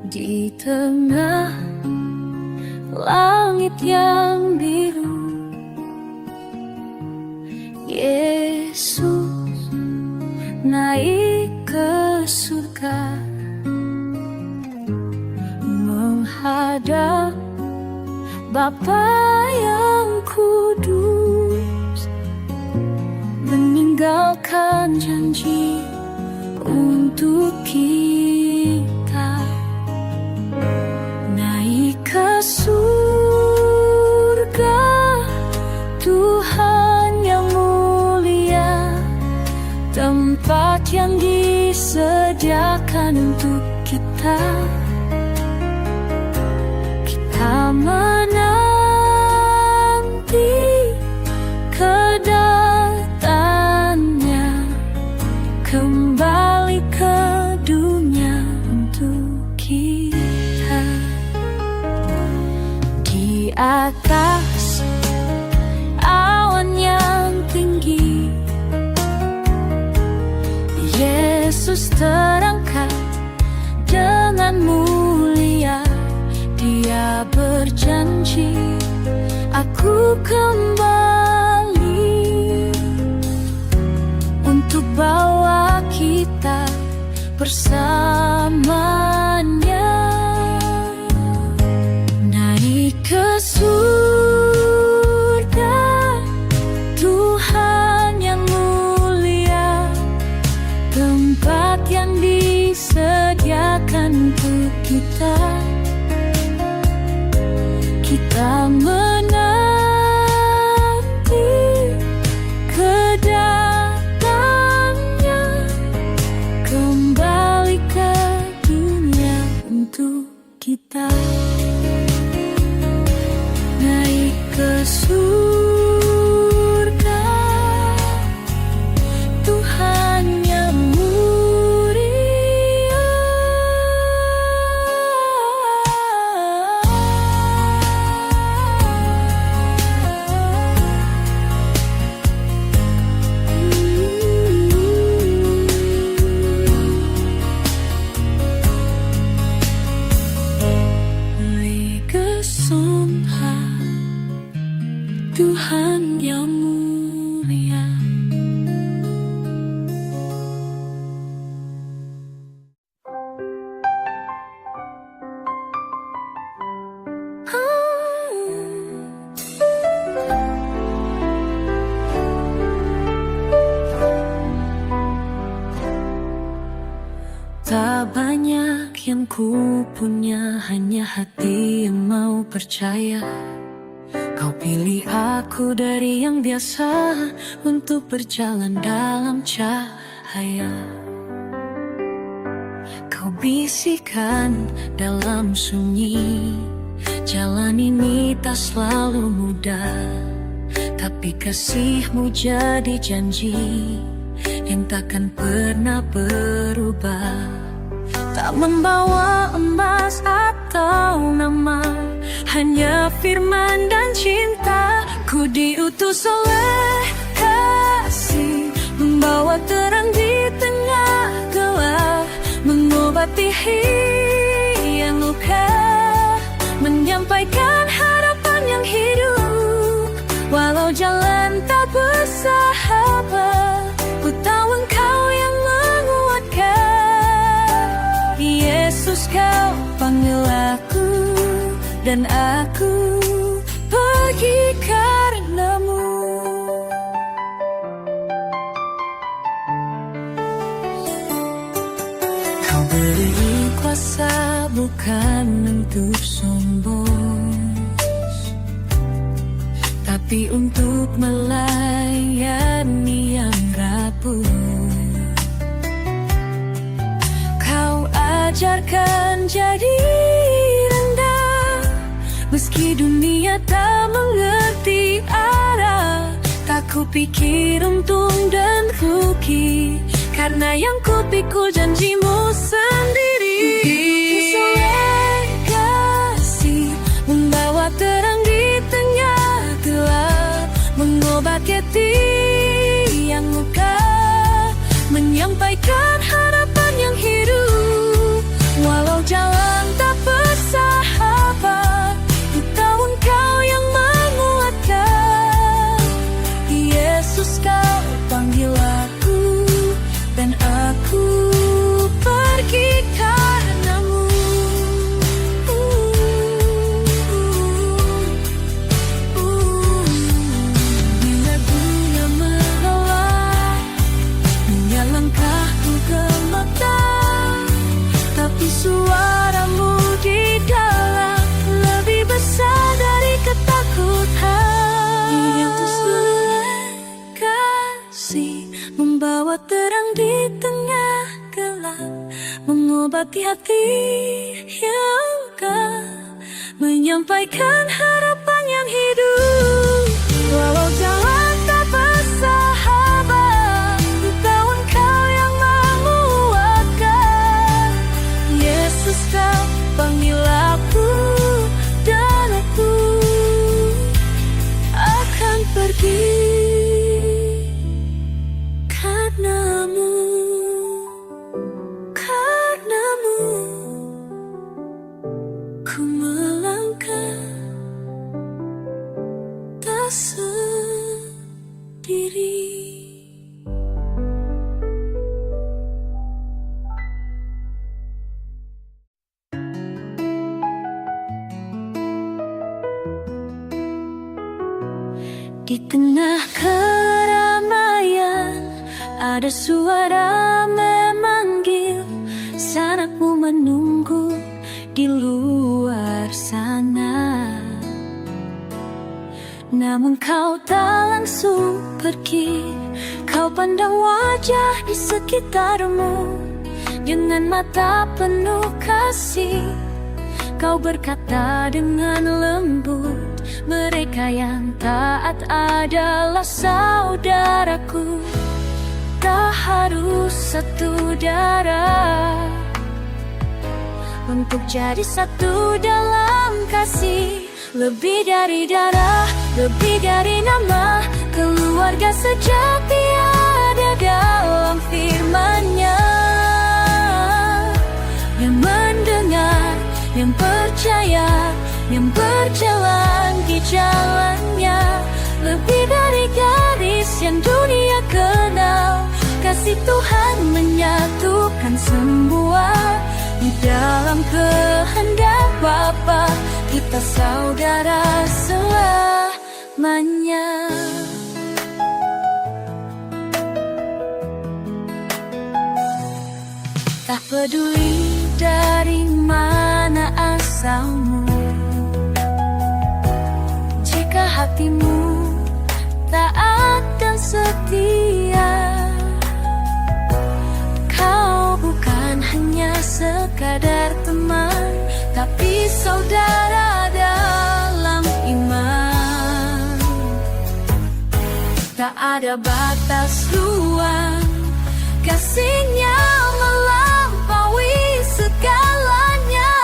Di tengah langit yang biru, Yesus naik ke surga, menghadap Bapa yang kudus, meninggalkan janji untuk kita, naik ke surga. Tuhan yang mulia, tempat yang disediakan untuk kita. Kita menanti kedatangannya, kembali ke dunia untuk kita. Di atas awan yang tinggi, Yesus terangkat dengan mulia. Dia berjanji, aku kembali untuk bawa bersamanya, naik ke surga. Tuhan yang mulia, tempat yang disediakan untuk kita. Kita menanti kedatangannya, kembali ke dunia untuk kita. Naik ke surga, Tuhan yang mulia. Tuhan yang mulia. Tak banyak yang ku punya, hanya hati yang mau percaya. Kau pilih aku dari yang biasa untuk berjalan dalam cahaya. Kau bisikan dalam sunyi, jalan ini tak selalu mudah, tapi kasihmu jadi janji yang takkan pernah berubah. Tak membawa emas atau nama, hanya firman dan cinta. Ku diutus oleh kasih, membawa terang di tengah gelap, mengobati yang luka, menyampaikan harapan yang hidup. Walau jalan tak bersahabat, ku tahu Engkau yang menguatkan. Yesus, Kau panggil aku, dan aku pergi karenamu. Kau beri kuasa bukan untuk sombong, tapi untuk melayani yang rapuh. Kau ajarkan jadi rendah, meski dunia tak mengerti arah. Tak kupikir untung dan rugi, karena yang kupikul janjimu sendiri. Soleh kasih, membawa terang di tengah gelap, mengobati hati yang luka, menyampaikan harapan yang hidup. Walau jalan tak bersahabat, ku tahu Engkau yang menguatkan. Yesus, Kau panggil aku, dan aku pergi karenamu. Bila dunia menolak, dunia langkahku gemetar, tapi suaramu di dalam lebih besar dari ketakutan. Yesus kasih, membawa terang di tengah gelap, mengobati hati yang luka, menyampaikan harapan yang hidup. Walau jalan tak bersahabat, ku tahu Engkau yang menguatkan. Yesus, Kau panggil aku, dan aku akan pergi karenamu. Karenamu ku melangkah tak sendiri. Di tengah keramaian ada suara memanggil, sanakmu menunggu di luar sana. Namun kau tak langsung pergi, kau pandang wajah di sekitarmu dengan mata penuh kasih. Kau berkata dengan lembut, mereka yang taat adalah saudaraku. Tak harus satu darah untuk jadi satu dalam kasih. Lebih dari darah, lebih dari nama, keluarga sejati ada dalam firman-Nya. Yang mendengar, yang percaya, yang berjalan di jalan-Nya. Lebih dari garis yang dunia kenal, kasih Tuhan menyatukan semua di dalam kehendak Bapa. Kita saudara selamanya. Tak peduli dari mana asalmu, jika hatimu taat dan setia, kau bukan hanya sekadar teman, tapi saudara dalam iman. Tak ada batas ruang, kasih-Nya melampaui segalanya.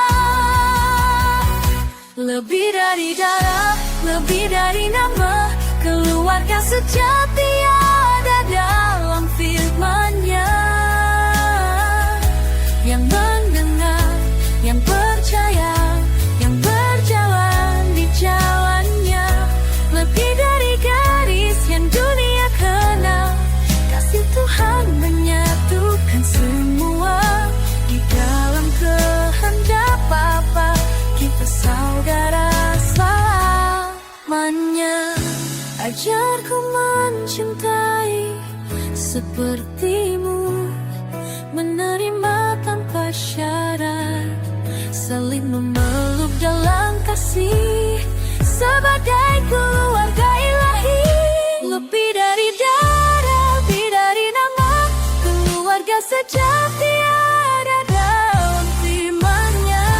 Lebih dari darah, lebih dari nama, keluarga sejati ada dalam firman-Nya. Yang mendengar, yang percaya, yang berjalan di jalan-Nya. Lebih dari garis yang dunia kenal, kasih Tuhan menyatukan semua di dalam kehendak Bapa. Kita saudara selamanya. Ajarku mencintai seperti-Mu, menerima tanpa syarat, saling memeluk dalam kasih sebagai keluarga ilahi. Lebih dari darah, lebih dari nama, keluarga sejati ada dalam firman-Nya.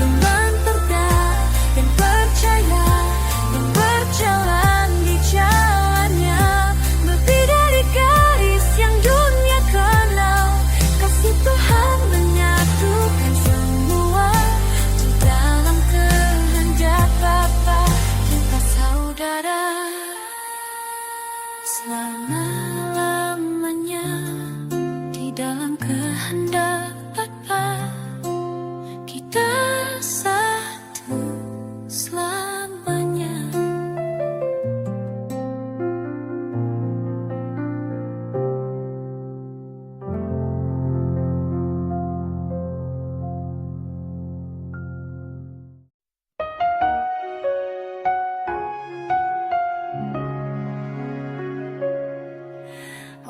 Teman terdekat dan percaya, yang berjalan di jalan-Nya. Lebih dari garis yang dunia kenal, kasih Tuhan menyatukan semua di dalam kehendak Bapa. Kita saudara selama-lamanya di dalam kehendak Bapa. Kita satu selamanya.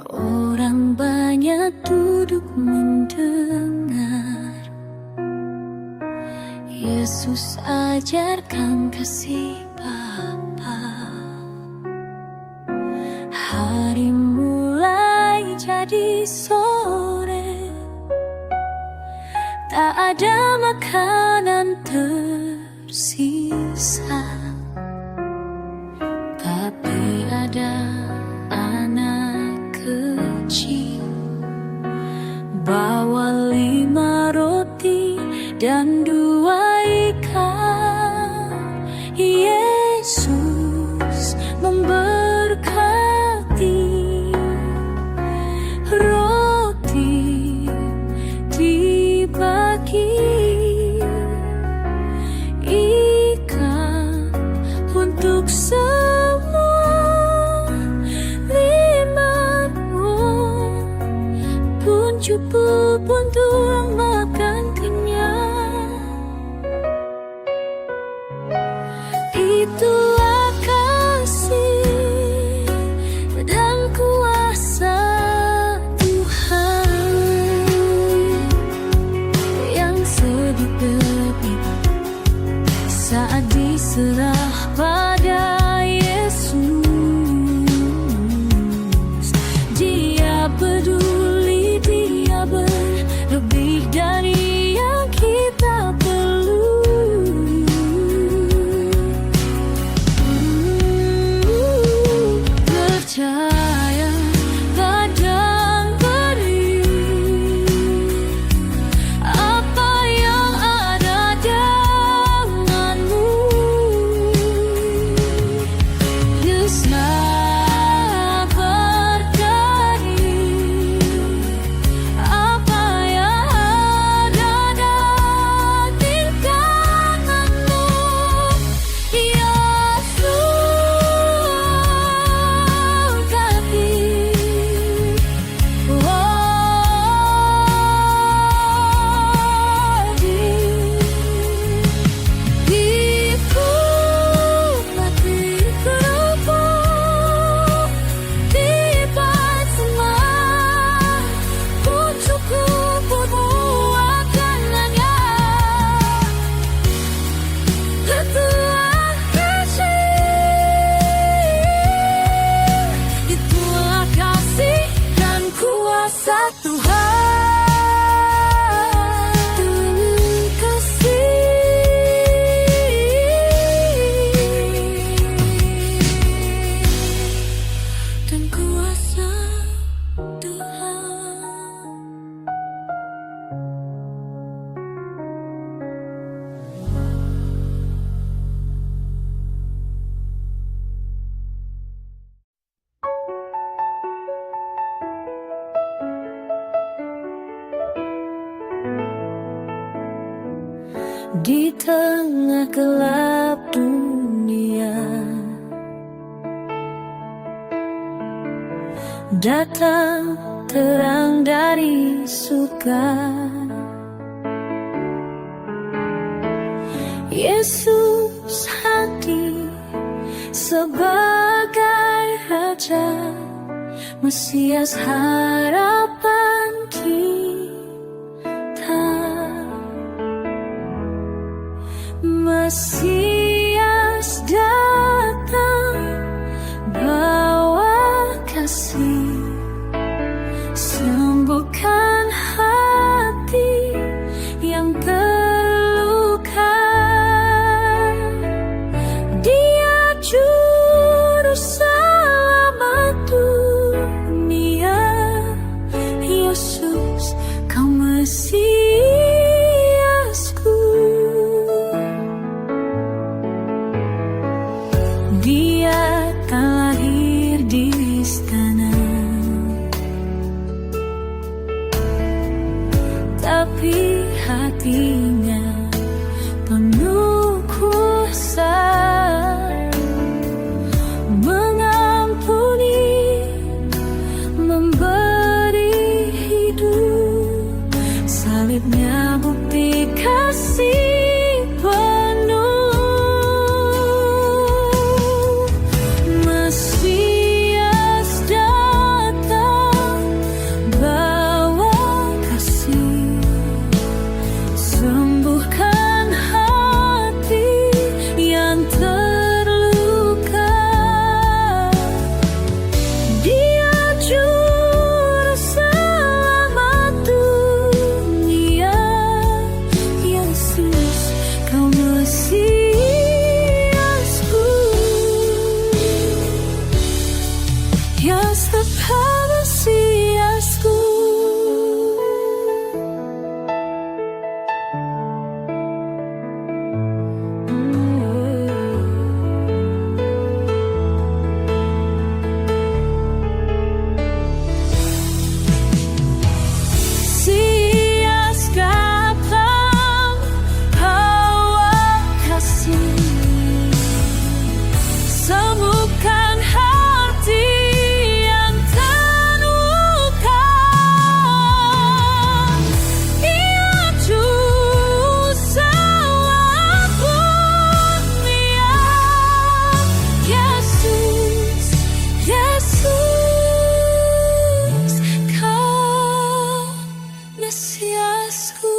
Orang banyak duduk mendengar Yesus ajarkan kasih Bapa. Hari mulai jadi sore, tak ada makanan tersisa, tapi ada anak kecil bawa 5 roti dan 2 ikan. Yesus memberkati roti dibagi, ikan untuk semua. 5 pun cukup untuk makan kenyang. Itulah satu hati kasih dan kuasa Tuhan. Di tengah gelap dunia datang terang dari surga. Yesus hadir sebagai Raja, Mesias harapan kita. Mesias datang bawa kasih, sembuhkan hati yang terluka. Dia juru selamat dunia. Yesus, kau Mesiasku. Dia tak lahir di istana, tapi hatinya penuh kuasa, mengampuni, memberi hidup. Salibnya bukti kasih penuh. Mesias datang bawa kasih, sembuhkan hati yang terluka. Dia juru selamat dunia. Yesus, kau Mesiasku. Yes, the Mesiasku. Mesias datang bawa kasih, sembuhkan hati yang terluka. Ia juru selamat dunia. Yesus, Yesus, kau Mesiasku.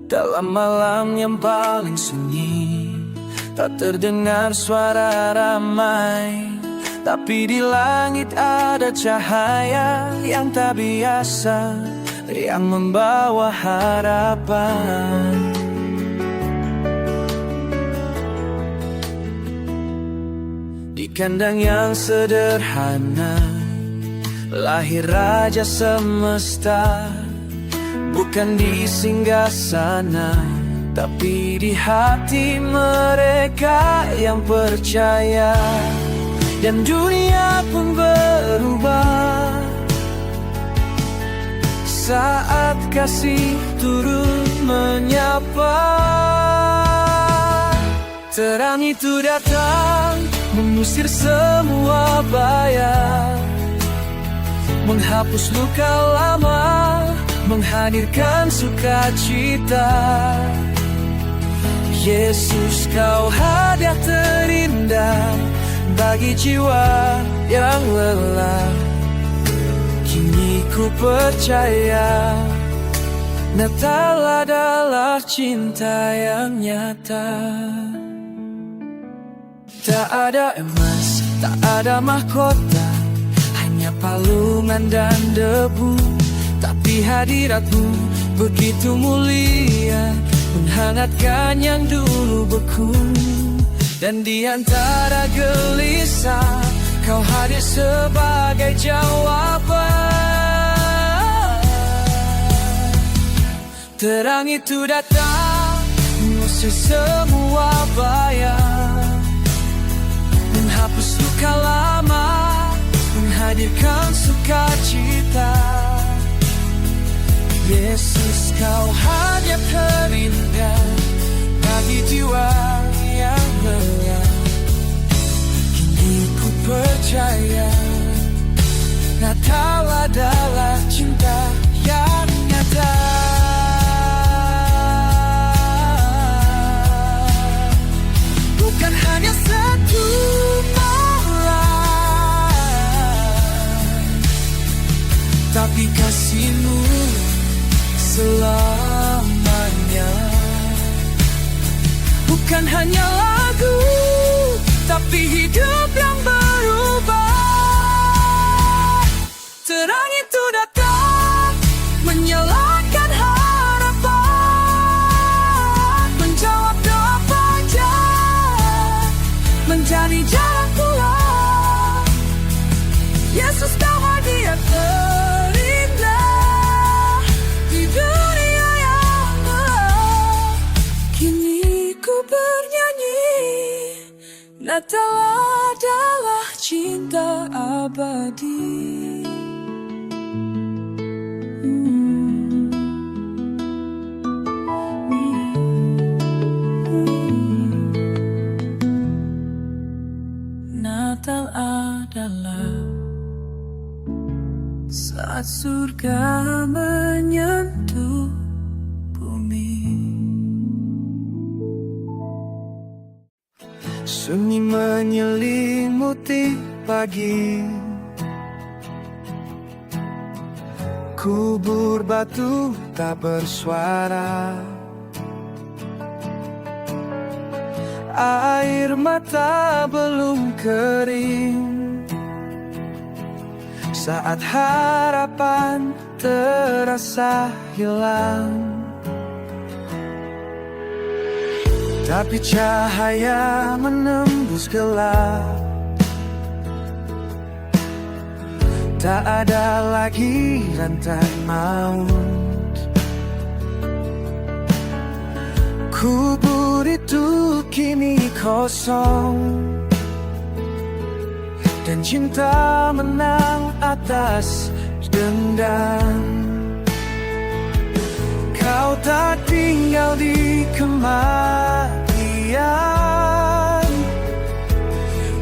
Dalam malam yang paling sunyi, tak terdengar suara ramai, tapi di langit ada cahaya yang tak biasa, yang membawa harapan. Di kandang yang sederhana lahir Raja Semesta. Bukan di singgasana, tapi di hati mereka yang percaya. Dan dunia pun berubah saat kasih turun menyapa. Terang itu datang mengusir semua bahaya, menghapus luka lama, menghadirkan sukacita. Yesus, kau hadiah terindah bagi jiwa yang lelah. Kini ku percaya Natal adalah cinta yang nyata. Tak ada emas, tak ada mahkota, hanya palungan dan debu. Tapi hadiratmu begitu mulia, menghangatkan yang dulu beku. Dan di antara gelisah, kau hadir sebagai jawaban. Terang itu datang, mengusir semua bahaya, menghapus luka lama, menghadirkan sukacita. Yesus, kau hadiah terindah bagi jiwa yang lelah. Kini ku percaya Natal adalah cinta yang nyata. Bukan hanya satu malam, tapi kasih-Mu selamanya. Bukan hanya lagu, tapi hidup yang berubah. Terang itu datang, menyalakan harapan, menjawab doa fajar, menjadi jalan pulang. Yesus, kau hadiah terindah di dunia yang gelap. Kini ku bernyanyi, Natal adalah cinta abadi. Natal adalah saat surga menyentuh bumi. Sunyi menyelimuti pagi, kubur batu tak bersuara, air mata belum kering. Saat harapan terasa hilang, tapi cahaya menembus gelap. Tak ada lagi rantai maut. Kubur itu kini kosong, dan cinta menang atas dendam. Kau tak tinggal di kematian,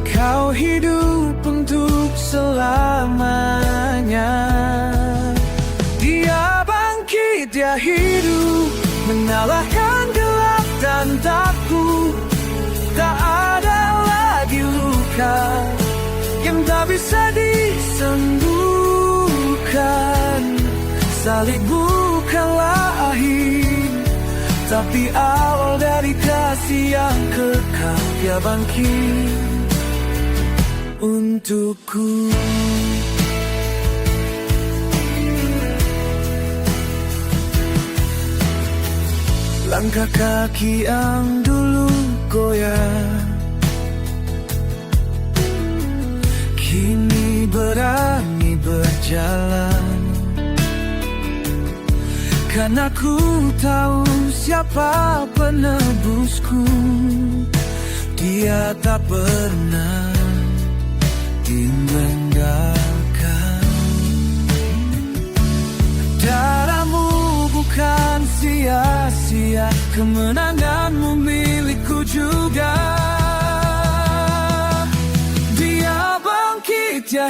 kau hidup untuk selamanya. Dia bangkit, dia hidup, mengalahkan gelap dan takut. Tak ada lagi luka yang tak bisa disembuhkan. Salib bukanlah akhir, tapi awal dari kasih yang kekal. Dia bangkit untukku. Langkah kaki yang dulu goyah, kini berani berjalan. Karena ku tahu siapa penebusku, dia tak pernah ditinggalkan. Darahmu bukan sia-sia, kemenanganmu milikku juga.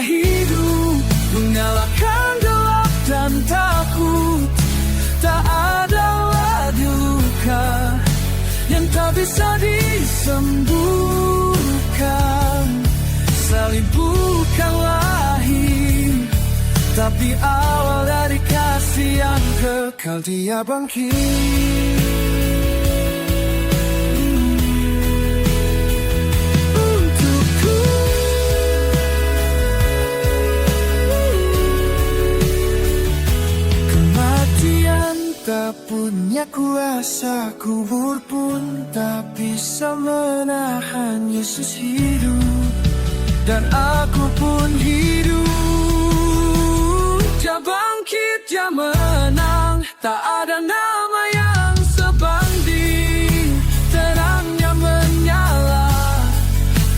hidup mengalahkan gelap dan takut. Tak ada lagi luka yang tak bisa disembuhkan. Salib bukan lahir, tapi awal dari kasih yang kekal. Dia bangkit untukku. Kematian tak punya kuasa, kubur pun tak bisa menahan. Yesus hidup dan aku pun hidup. Dia bangkit, dia menang, tak ada nama yang sebanding. Terangnya menyala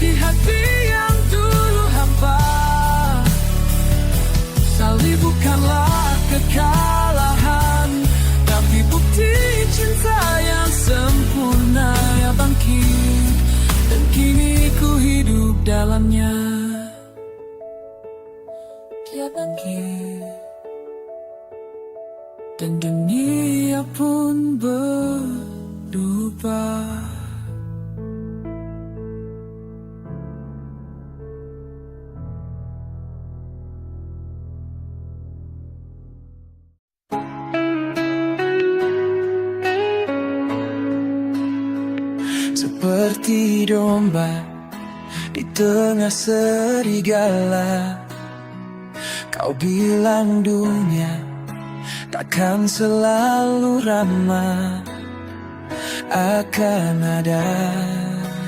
di hati yang dulu hampa. Salib bukanlah kekalahan, tapi bukti cinta yang sempurna. Dia bangkit dan kini ku hidup dalamnya. Dia bangkit dan dunia pun berubah. Seperti domba di tengah serigala, kau bilang dunia takkan selalu ramah. Akan ada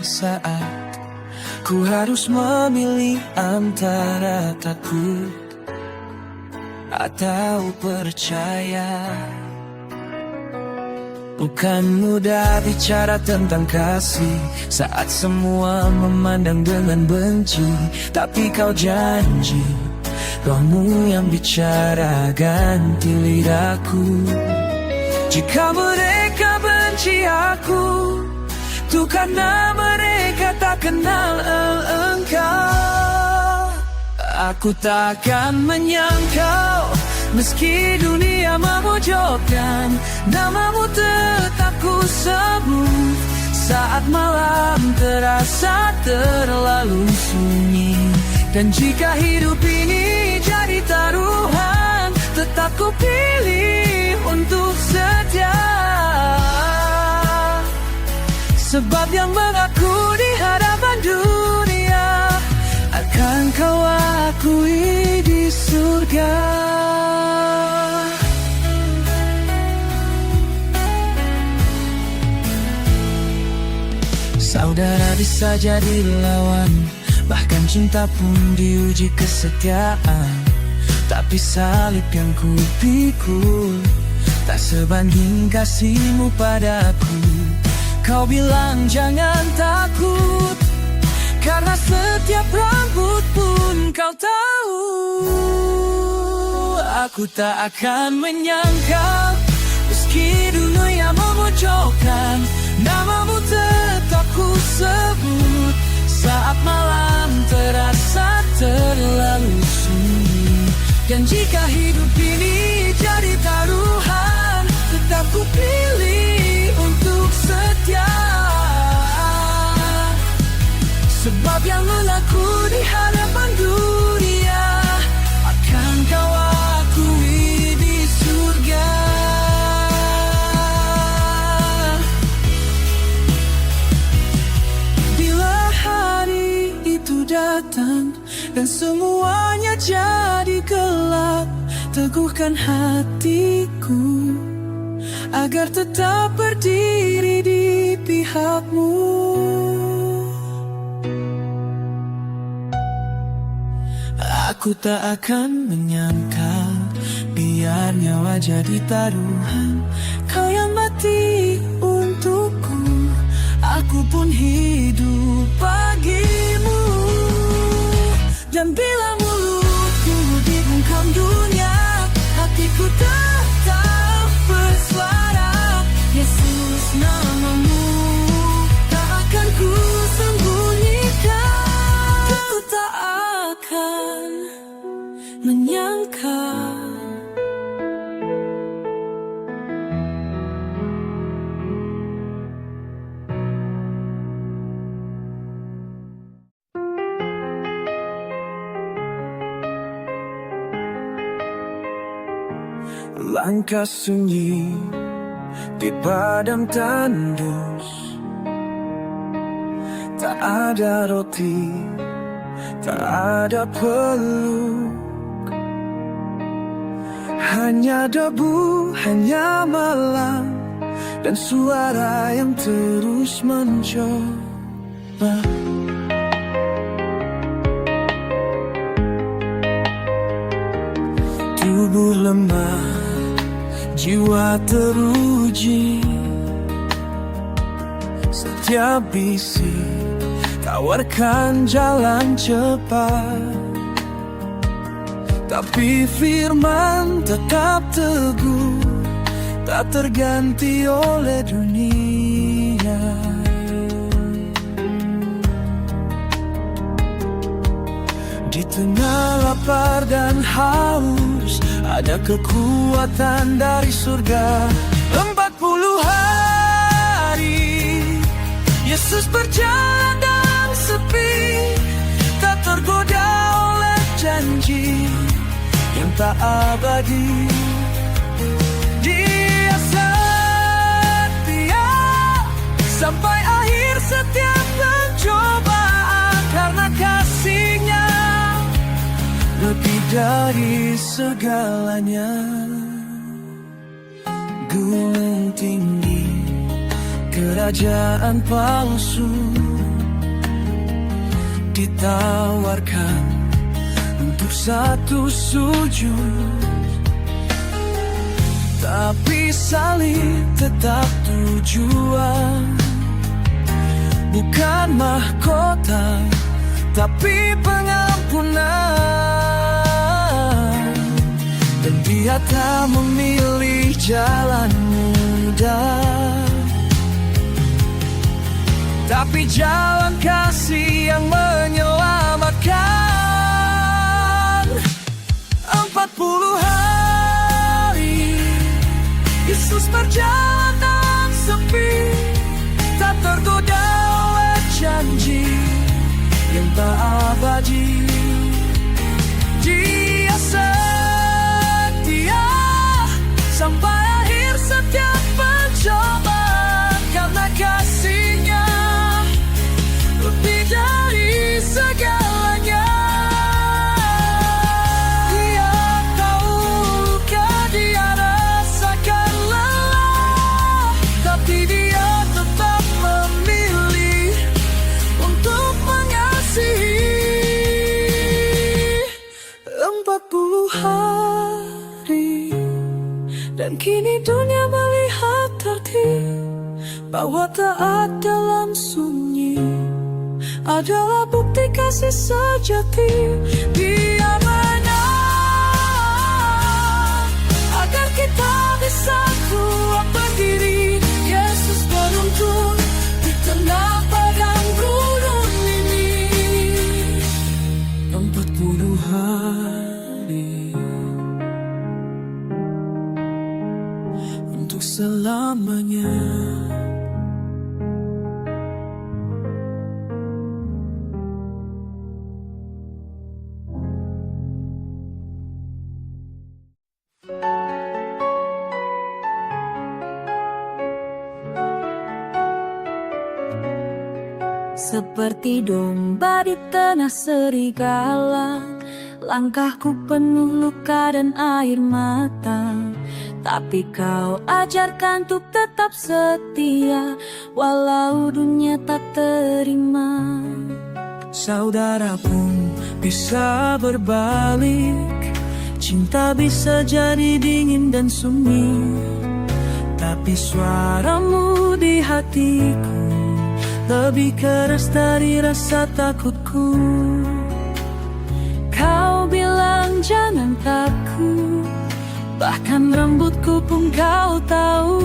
saat ku harus memilih antara takut atau percaya. Bukan mudah bicara tentang kasih saat semua memandang dengan benci, tapi kau janji Rohmu yang bicara ganti lidahku. Jika mereka benci aku, itu karena mereka tak kenal Engkau. Aku takkan menyangkal, meski dunia memojokkan, namamu tetap ku sebut. Saat malam terasa terlalu sunyi, dan jika hidup ini jadi taruhan, tetap ku pilih untuk setia. Sebab yang mengaku di hadapan dunia akan kau akui di surga. Saudara bisa jadi lawan, bahkan cinta pun diuji kesetiaan. Tapi salib yang ku pikul tak sebanding kasihmu padaku. Kau bilang jangan takut, karena setiap rambut pun kau tahu. Aku tak akan menyangkal, meski dunia memojokkan, namamu tetap ku sebut. Saat malam terasa terlalu sunyi, dan jika hidup ini jadi taruhan, tetap ku pilih untuk setia. Sebab yang melaku di hadapan dunia akan kau akui di surga. Bila hari itu datang dan semuanya jadi gelap, teguhkan hatiku agar tetap berdiri di pihakmu. Aku tak akan menyangkal, biar nyawa jadi taruhan. Kau yang mati untukku, aku pun hidup bagimu. Dan bila mulutku dibungkam dunia, hatiku tetap bersuara. Yesus namamu tak akan ku sembunyikan. Ku tak akan dekat. Langkah sunyi di padang tandus, tak ada roti, tak ada peluk, hanya debu, hanya malam, dan suara yang terus mencoba. Tubuh lemah, jiwa teruji, setiap bisik tawarkan jalan cepat, tapi firman tetap teguh, tak terganti oleh dunia. Di tengah lapar dan haus, ada kekuatan dari surga. 40 hari Yesus berjalan dalam sepi, tak tergoda oleh janji yang tak abadi. Dia setia sampai akhir setiap pencobaan, karena kasih-Nya lebih dari segalanya. Gunung tinggi, kerajaan palsu, ditawarkan untuk satu sujud, tapi salib tetap tujuan. Bukan mahkota, tapi pengampunan. Dan Dia tak memilih jalan mudah, tapi jalan kasih yang menyelamatkan. 40 hari Yesus berjalan dalam sepi, tak tergoda oleh janji yang tak abadi. Dia setia sampai akhir setiap pencobaan, karena kasih-Nya lebih dari segalanya. Dia tahu luka, Dia rasakan lelah, tapi Dia tetap memilih untuk mengasihi. 40 hari, dan kini dunia melihat tertib bahwa taat dalam sunyi adalah bukti kasih sejati. Dia menang agar kita bisa kuat berdiri. Yesus menuntun di tengah padang gurun ini. 40 hari untuk selamanya. Seperti domba di tengah serigala, langkahku penuh luka dan air mata, tapi Kau ajarkan untuk tetap setia, walau dunia tak terima. Saudara pun bisa berbalik, cinta bisa jadi dingin dan sunyi, tapi suaramu di hatiku lebih keras dari rasa takutku. Kau bilang jangan takut, bahkan rambutku pun Kau tahu.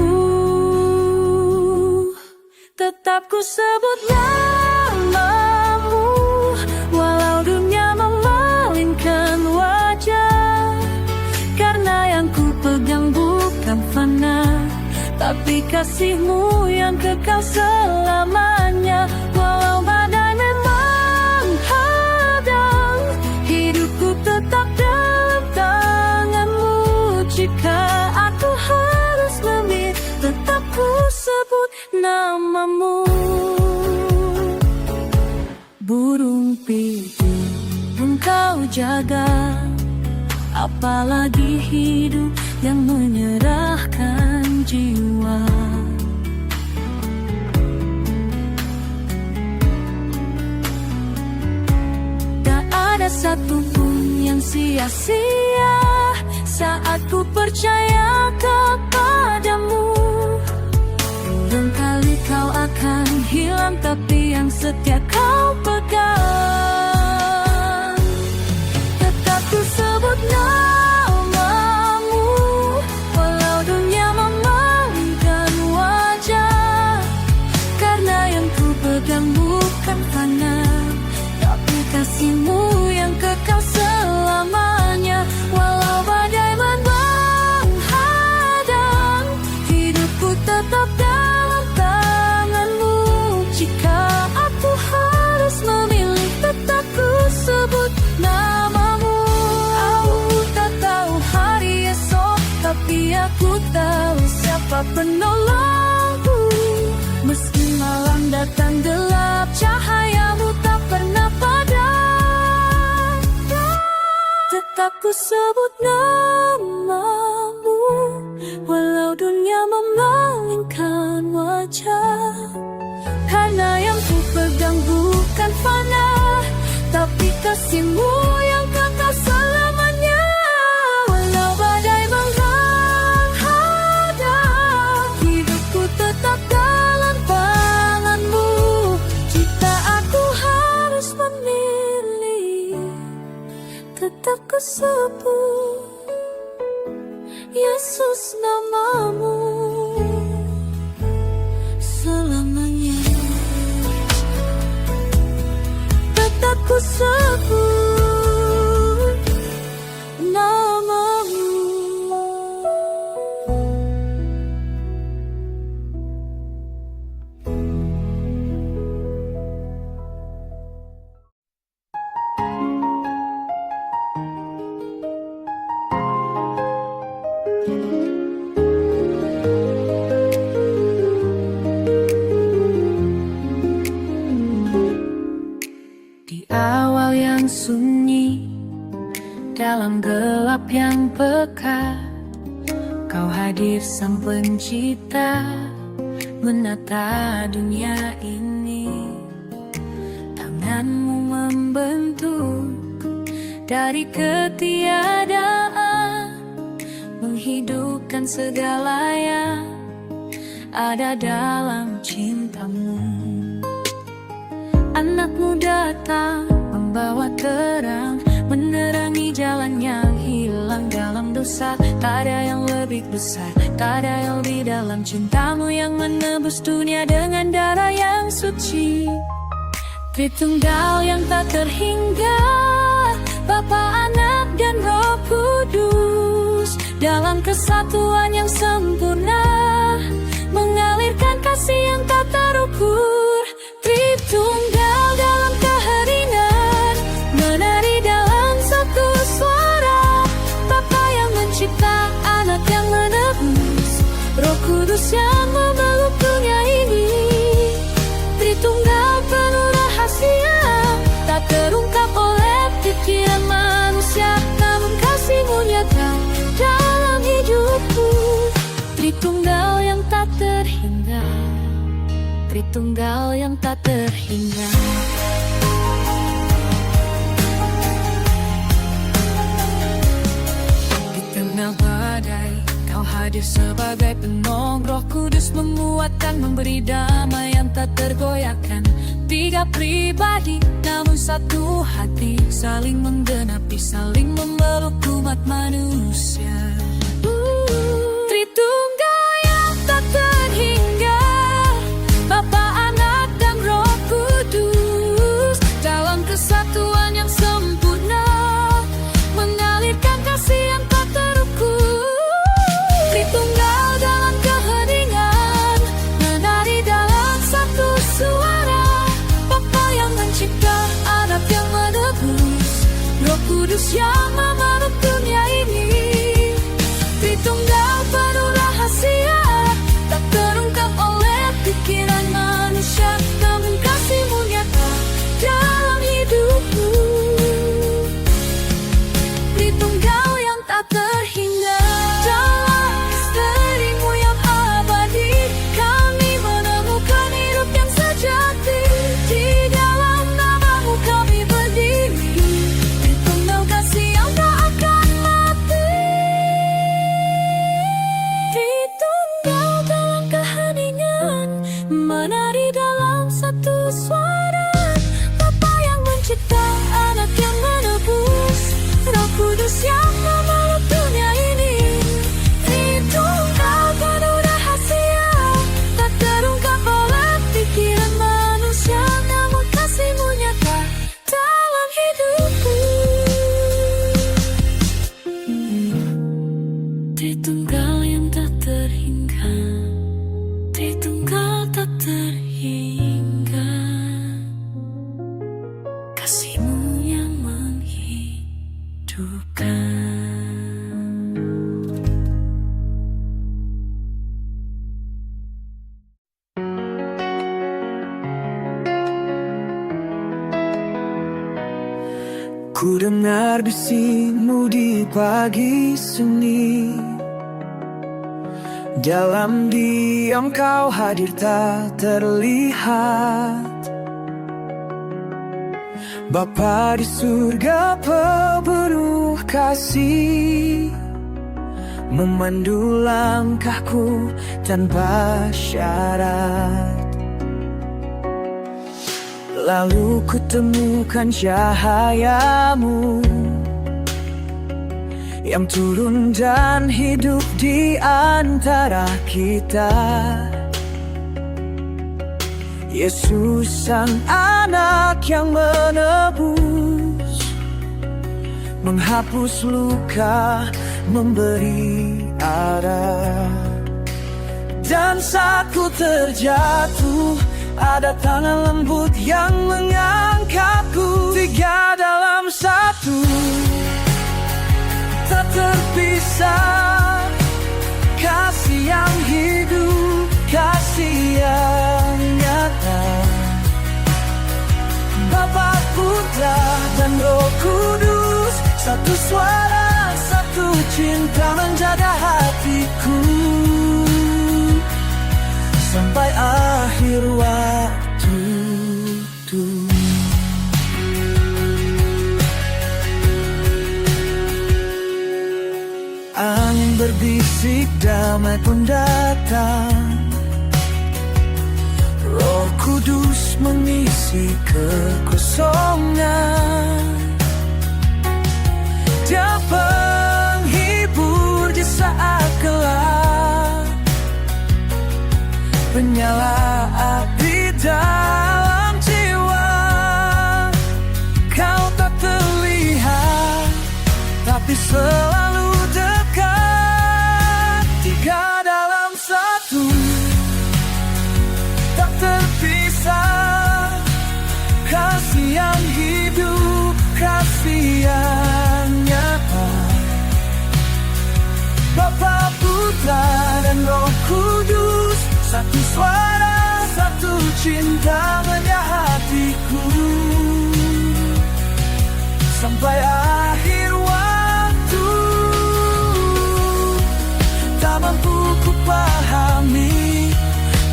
Tetap ku sebut namamu, walau dunia memalingkan wajah. tapi kasih-Mu yang kekal selamanya. Walau badai memang hadang, hidupku tetap dalam tangan-Mu. Jika aku harus memilih, tetap ku sebut nama-Mu. Burung pipi Engkau jaga, apalagi hidup yang menyerahkan jiwa. Tak ada satupun yang sia-sia saat ku percaya kepadamu. Barangkali kau akan hilang, tapi yang setia kau pegang. Tetap ku sebut nama-Mu, walau dunia memalingkan wajah. Karena yang ku pegang bukan fana, tapi kasih-Mu yang kekal selamanya. Walau badai menghadang, hidupku tetap dalam tangan-Mu. Jika aku harus memilih, tetap ku sebut nama-Mu. Aku tak tahu hari esok, tapi aku tahu siapa penolongku. Meski malam datang gelap, cahaya-Mu tak pernah padam. Tetap ku sebut nama-Mu, walau dunia memalingkan wajah. Karena yang ku pegang bukan fana, tapi kasih-Mu yang kekal selamanya. Walau badai menghadang, hidupku tetap dalam tangan-Mu. Jika aku harus memilih, tetap ku sebut Yesus nama-Mu selamanya. Tetap ku sebut nama-Mu. Di awal yang sunyi, dalam gelap yang pekat, Kau hadir sang pencipta, menata dunia ini. Tangan-Mu membentuk dari ketiadaan, menghidupkan segala yang ada dalam cinta-Mu. Anak-Mu datang membawa terang, menerangi jalan yang hilang dalam dosa. Tak ada yang lebih besar, tak ada yang di dalam cinta-Mu yang menebus dunia dengan darah yang suci. Tritunggal yang tak terhingga, Bapa, Anak, dan Roh Kudus, dalam kesatuan yang sempurna, mengalirkan kasih yang tak terukur. Tritunggal dalam keheringan, menari dalam satu suara. Bapa yang mencipta, Anak yang menebus, Roh Kudus yang memeluk dunia ini. Tritunggal penuh rahasia, tak terungkap oleh pikiran manusia, namun kasih-Mu nyata dalam hidupku. Tritunggal yang tak terhingga, Tritunggal yang tak terhingga. Di tengah badai, Kau hadir sebagai penolong. Roh Kudus menguatkan, memberi damai yang tak tergoyahkan. Tiga pribadi, namun satu hati, saling menggenapi, saling memeluk umat manusia. Tritunggal yang tak terhingga, Bapa, Anak, dan Roh Kudus, dalam kesatuan yang sempurna, mengalirkan kasih yang tak terukur. Tritunggal dalam keheningan, yang memeluk dunia ini. Tritunggal penuh rahasia, tak terungkap oleh pikiran manusia, namun kasih-Mu nyata dalam hidupku. Tritunggal yang tak terhingga, dalam misteri-Mu yang abadi, kami menemukan hidup yang sejati. Di dalam nama-Mu kami berdiri, Tritunggal kasih yang tak akan mati. Tritunggal dalam keheningan, menari dalam satu suara. Bapa yang mencipta, Anak yang menebus, Roh Kudus yang memeluk dunia ini. Tritunggal penuh rahasia, tak terungkap oleh pikiran manusia, namun kasih-Mu nyata dalam hidupku. Tritunggal yang tak terhingga, Tritunggal tak terhingga, kasih-Mu yang menghidupkan. Ku dengar bisik-Mu di pagi sunyi, dalam diam Kau hadir tak terlihat. Bapa di surga penuh kasih, memandu langkahku tanpa syarat. Lalu ku temukan cahaya-Mu yang turun dan hidup di antara kita. Yesus Sang Anak yang menebus, menghapus luka, memberi arah. Dan saat ku terjatuh, ada tangan lembut yang mengangkatku. Tiga dalam satu, tak terpisah. Kasih yang hidup, kasih yang nyata. Bapa, Putra, dan Roh Kudus, satu suara, satu cinta menjaga hatiku sampai akhir waktu. Angin berbisik, damai pun datang. Roh Kudus mengisi kekosongan. Dia penghibur di saat gelap, penyala api dalam jiwa. Kau tak terlihat, tapi selalu dekat. Tiga dalam satu, tak terpisah. Kasih yang hidup, kasih yang nyata. Bapa, Putra, dan Roh Kudus, satu suara, satu cinta menjaga hatiku sampai akhir waktu. Tak mampu ku pahami,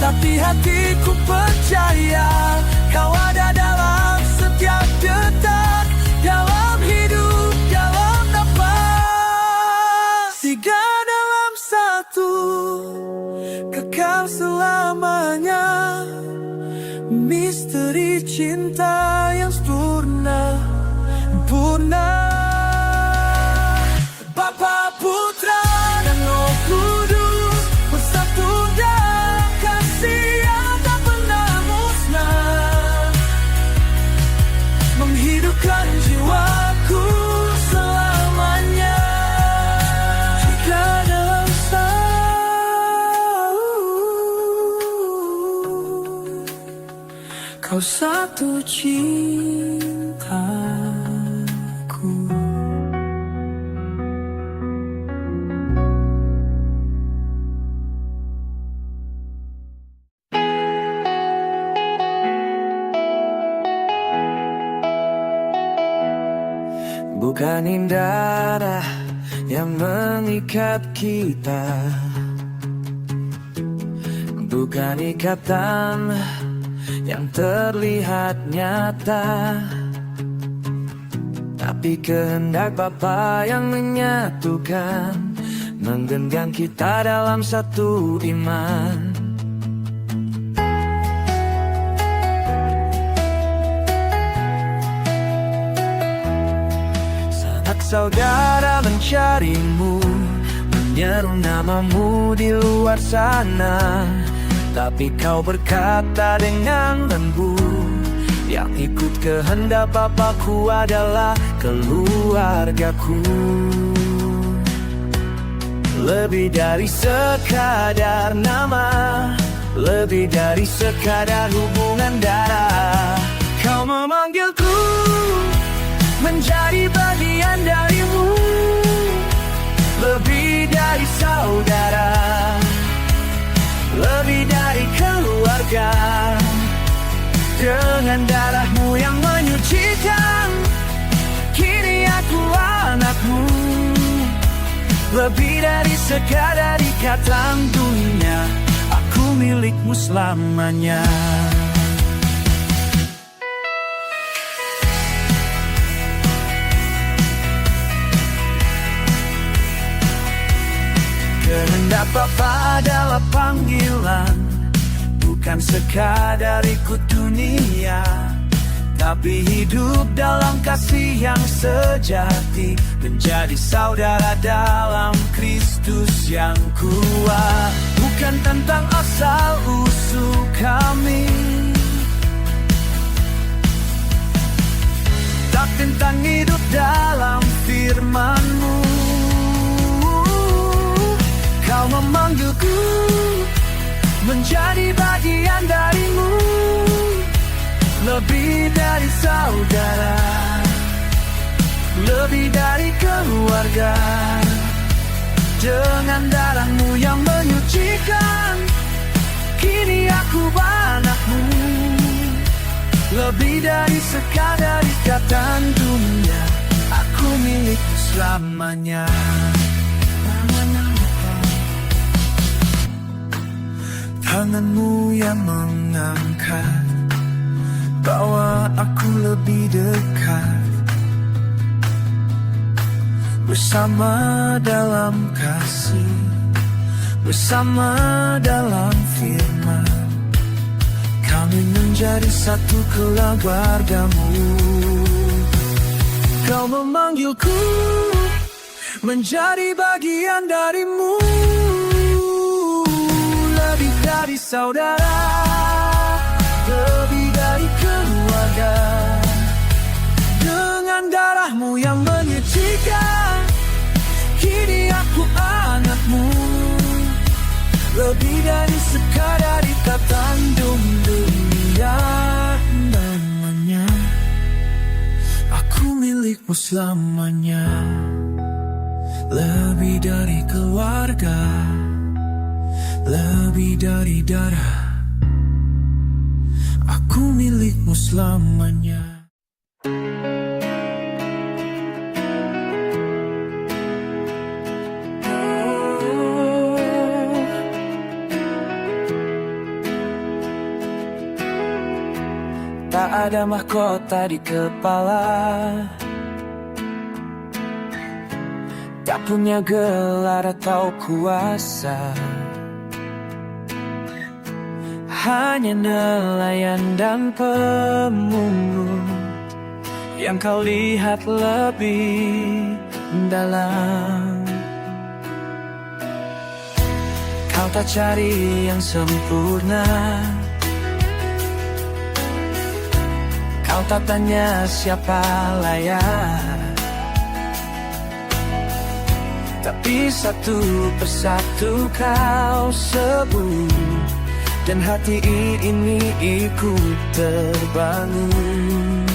tapi hatiku percaya Kau ada dalam setiap detak, dalam hidup, dalam nafas. Tiga dalam satu, kekal selamanya. Misteri cinta yang sempurna, sempurna. Bapa, Putra, dan Roh Kudus bersatu dalam kasih yang tak pernah musnah, menghidupkan jiwaku selamanya. Tiga dalam satu, Kau satu cintaku. bukan darah yang mengikat kita, bukan ikatan yang terlihat nyata, tapi kehendak Bapa yang menyatukan, menggenggam kita dalam satu iman. Sanak saudara mencarimu, menyeru namamu di luar sana, tapi kau berkata dengan lembut, yang ikut kehendak Bapakku adalah keluargaku. Lebih dari sekadar nama, lebih dari sekadar hubungan darah. Kau memanggilku menjadi bagian darimu, lebih dari saudara, lebih dari keluarga. Dengan darahmu yang menyucikan, kini aku anakmu. Lebih dari sekadar ikatan dunia, aku milikmu selamanya. Kehendak Bapa adalah panggilan, bukan sekadar ikut dunia, tapi hidup dalam kasih yang sejati, menjadi saudara dalam Kristus yang kuat. Bukan tentang asal usul kami, tapi tentang hidup dalam firman-Mu. Kau memanggilku menjadi bagian darimu, lebih dari saudara, lebih dari keluarga. Dengan darahmu yang menyucikan, kini aku anakmu. Lebih dari sekadar ikatan dunia, aku milikmu selamanya. Tanganmu yang mengangkat, bawa aku lebih dekat, bersama dalam kasih, bersama dalam firman. Kami menjadi satu keluargamu. Kau memanggilku menjadi bagian darimu, lebih dari saudara, lebih dari keluarga. Dengan darahmu yang menyucikan, kini aku anakmu. Lebih dari sekadar ikatan dunia, namanya aku milikmu selamanya. Lebih dari keluarga, lebih dari darah, aku milikmu selamanya. Tak ada mahkota di kepala, tak punya gelar atau kuasa, hanya nelayan dan pemungut yang kau lihat lebih dalam. Kau tak cari yang sempurna, kau tak tanya siapa layak, tapi satu persatu kau sebut, dan hati ini ikut terbangun.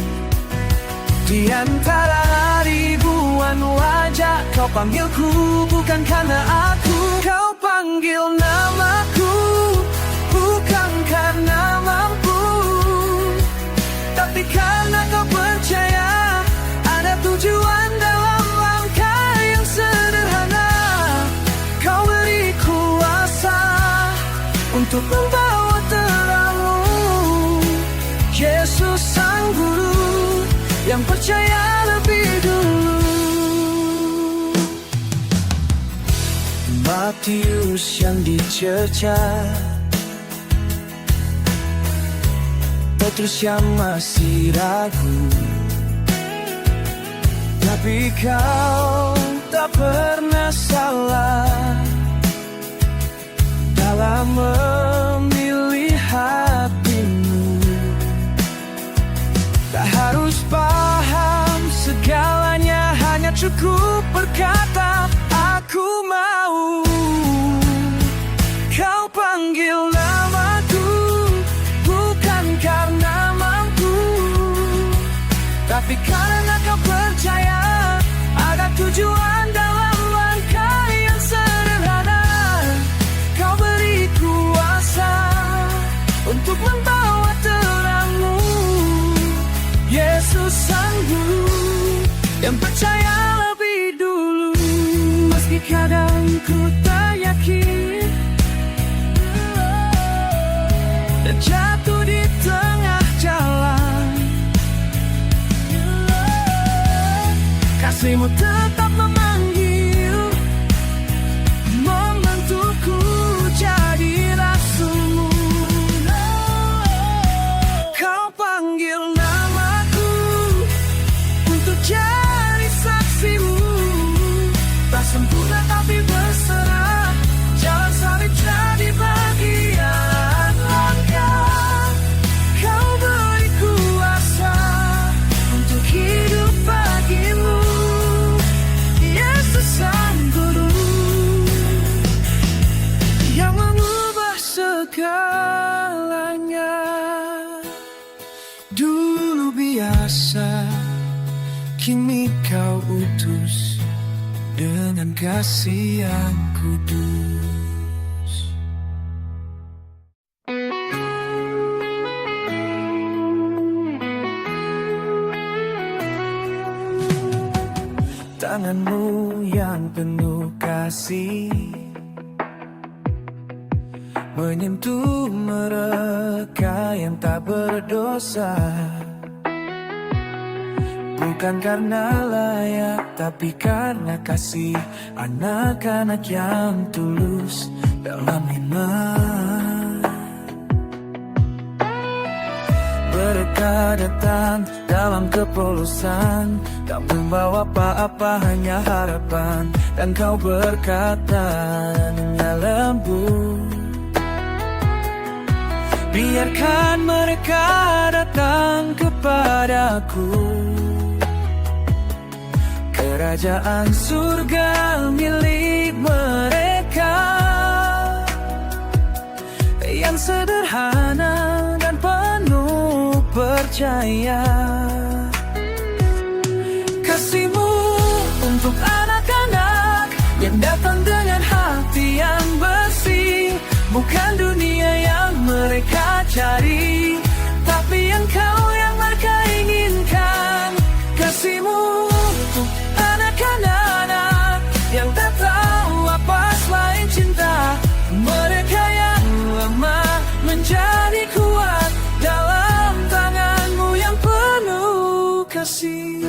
Di antara ribuan wajah kau panggilku, bukan karena aku. Kau panggil namaku, bukan karena mampu, tapi karena kau percaya ada tujuan dalam Matius yang dicerca, Petrus yang masih ragu, tapi kau tak pernah salah dalam memilih hatimu. Tak harus paham segalanya, hanya cukup berkata aku mau. Kau panggil namaku bukan karena mampu, tapi karena kau percaya ada tujuan dalam langkah yang sederhana. Kau beri kuasa untuk membawa terangmu. Yesus sanggup yang percaya lebih dulu, meski kadang ku tak yakin dan jatuh di tengah jalan. Kasih-Mu tetap memanggil, membentukku jadi rasul-Mu. Kau panggil namaku untuk jadi saksi-Mu. Tak sempurna tapi berserah, jalan salib jadi bagian langkah. Kau beri kuasa untuk hidup bagimu. Yesus Sang Guru yang mengubah segalanya. Dulu biasa, kini kau utus dengan kasih yang kudus. Tangan-Mu yang penuh kasih menyentuh mereka yang tak berdosa. Bukan karena layak, tapi karena kasih anak-anak yang tulus dalam iman. Mereka datang dalam kepolosan, tak membawa apa-apa, hanya harapan. Dan Kau berkata dengan lembut, biarkan mereka datang kepadaku. Kerajaan surga milik mereka yang sederhana dan penuh percaya. Kasih-Mu untuk anak-anak yang datang dengan hati yang bersih. Bukan dunia yang mereka cari, tapi yang Kau yang mereka inginkan. Kasih-Mu untuk anak-anak yang tak tahu apa selain cinta. Mereka yang lemah menjadi kuat dalam tangan-Mu yang penuh kasih.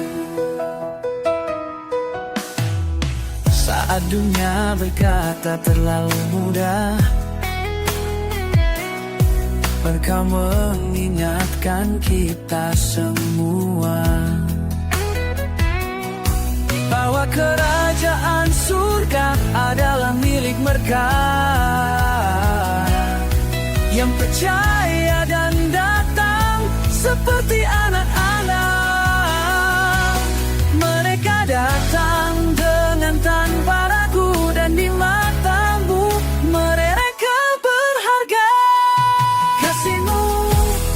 Saat dunia berkata terlalu mudah, Engkau mengingatkan kita semua bahwa kerajaan surga adalah milik mereka yang percaya dan datang seperti anak-anak. Mereka datang dengan tanpa ragu, dan di mata-Mu mereka berharga. Kasih-Mu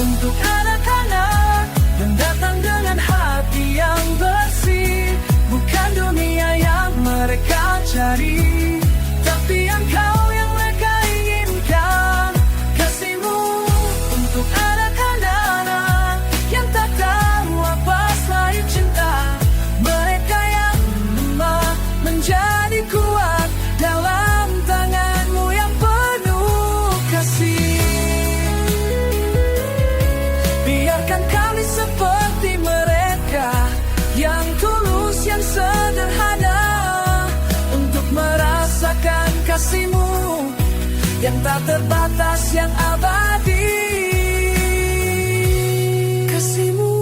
untuk anak-anak yang datang dengan hati yang bersih. Bukan dunia yang mereka cari, tapi yang Kau yang mereka inginkan. Kasih-Mu untuk anak-anak yang tak tahu apa selain cinta. Mereka yang lemah menjadi kuat dalam tangan-Mu yang penuh kasih. Biarkan kami seperti mereka yang tulus, yang sederhana, untuk merasa yang tak terbatas, yang abadi. Kasihmu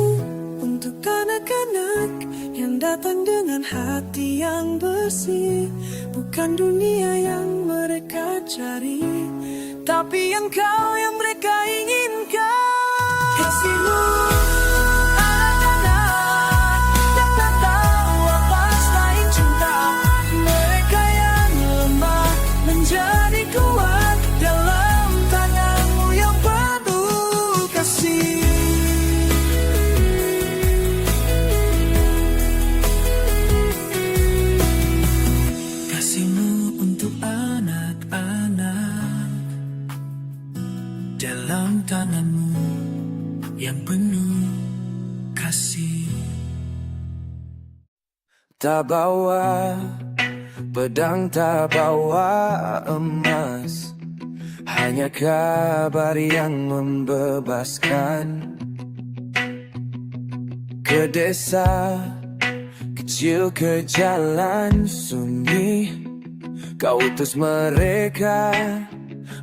untuk anak-anak yang datang dengan hati yang bersih. Bukan dunia yang mereka cari, tapi engkau yang mereka inginkan. Kasihmu anak-anak yang tak tahu apa selain cinta. Mereka yang lemah menjadi kuat dalam tanganmu yang penuh kasih. Kasihmu untuk anak-anak dalam tanganmu yang penuh kasih. Tak bawa pedang, tak bawa emas, hanya kabar yang membebaskan. Ke desa kecil, ke jalan sunyi, kau utus mereka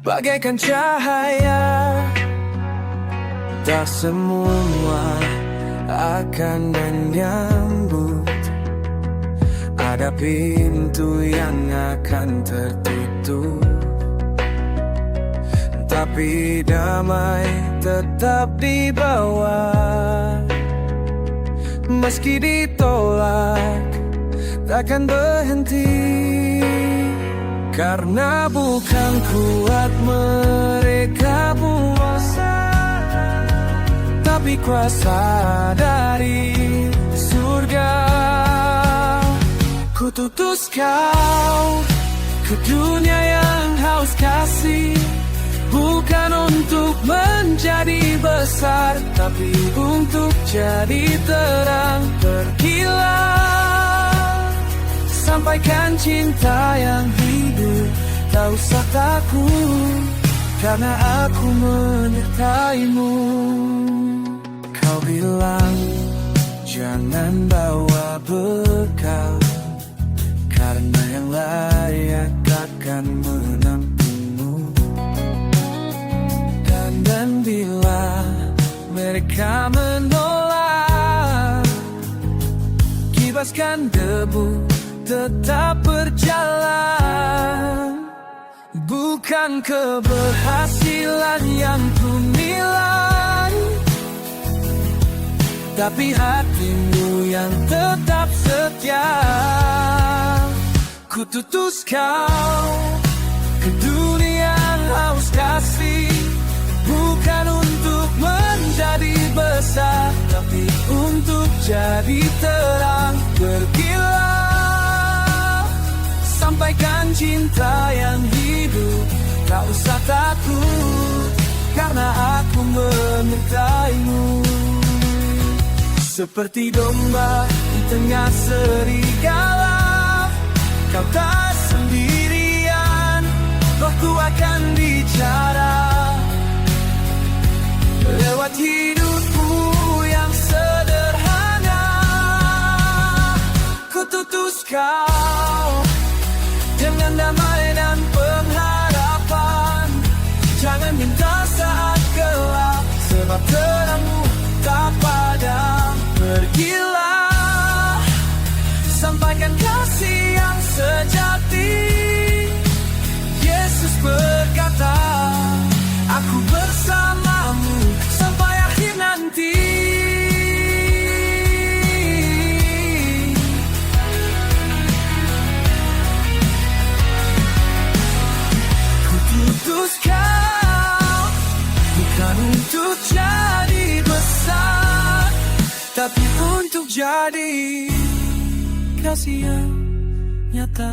bagaikan cahaya. Tak semua akan menyambut, ada pintu yang akan tertutup, tapi damai tetap dibawa. Meski ditolak, takkan berhenti, karena bukan kuat mereka puasa, tapi kuasa dari surga. Kututus kau ke dunia yang haus kasih, bukan untuk menjadi besar, tapi untuk jadi terang. Pergilah, sampaikan cinta yang hidup, tak usah takut, karena aku menyertaimu. Kau bilang jangan bawa bekal, karena yang layak akan menampungmu. Dan bila mereka menolak, kibaskan debu, tetap berjalan. Bukan keberhasilan yang ku nilai, tapi hatimu yang tetap setia. Kututus kau ke dunia haus kasih, bukan untuk menjadi besar, tapi untuk jadi terang. Pergilah, sampaikan cinta yang hidup, tak usah takut, karena aku menyertaimu. Seperti domba di tengah serigala, kau tak sendirian, Rohku akan bicara lewat hidupmu yang sederhana. Kututus kau dengan damai dan pengharapan. Jangan minta saat gelap, sebab terangmu tak padam. Pergilah, sampaikan kasih yang sejati. Yesus berkata, aku bersamamu sampai akhir nanti. Kututus kau bukan untuk jadi besar, tapi untuk jadi kasih yang nyata.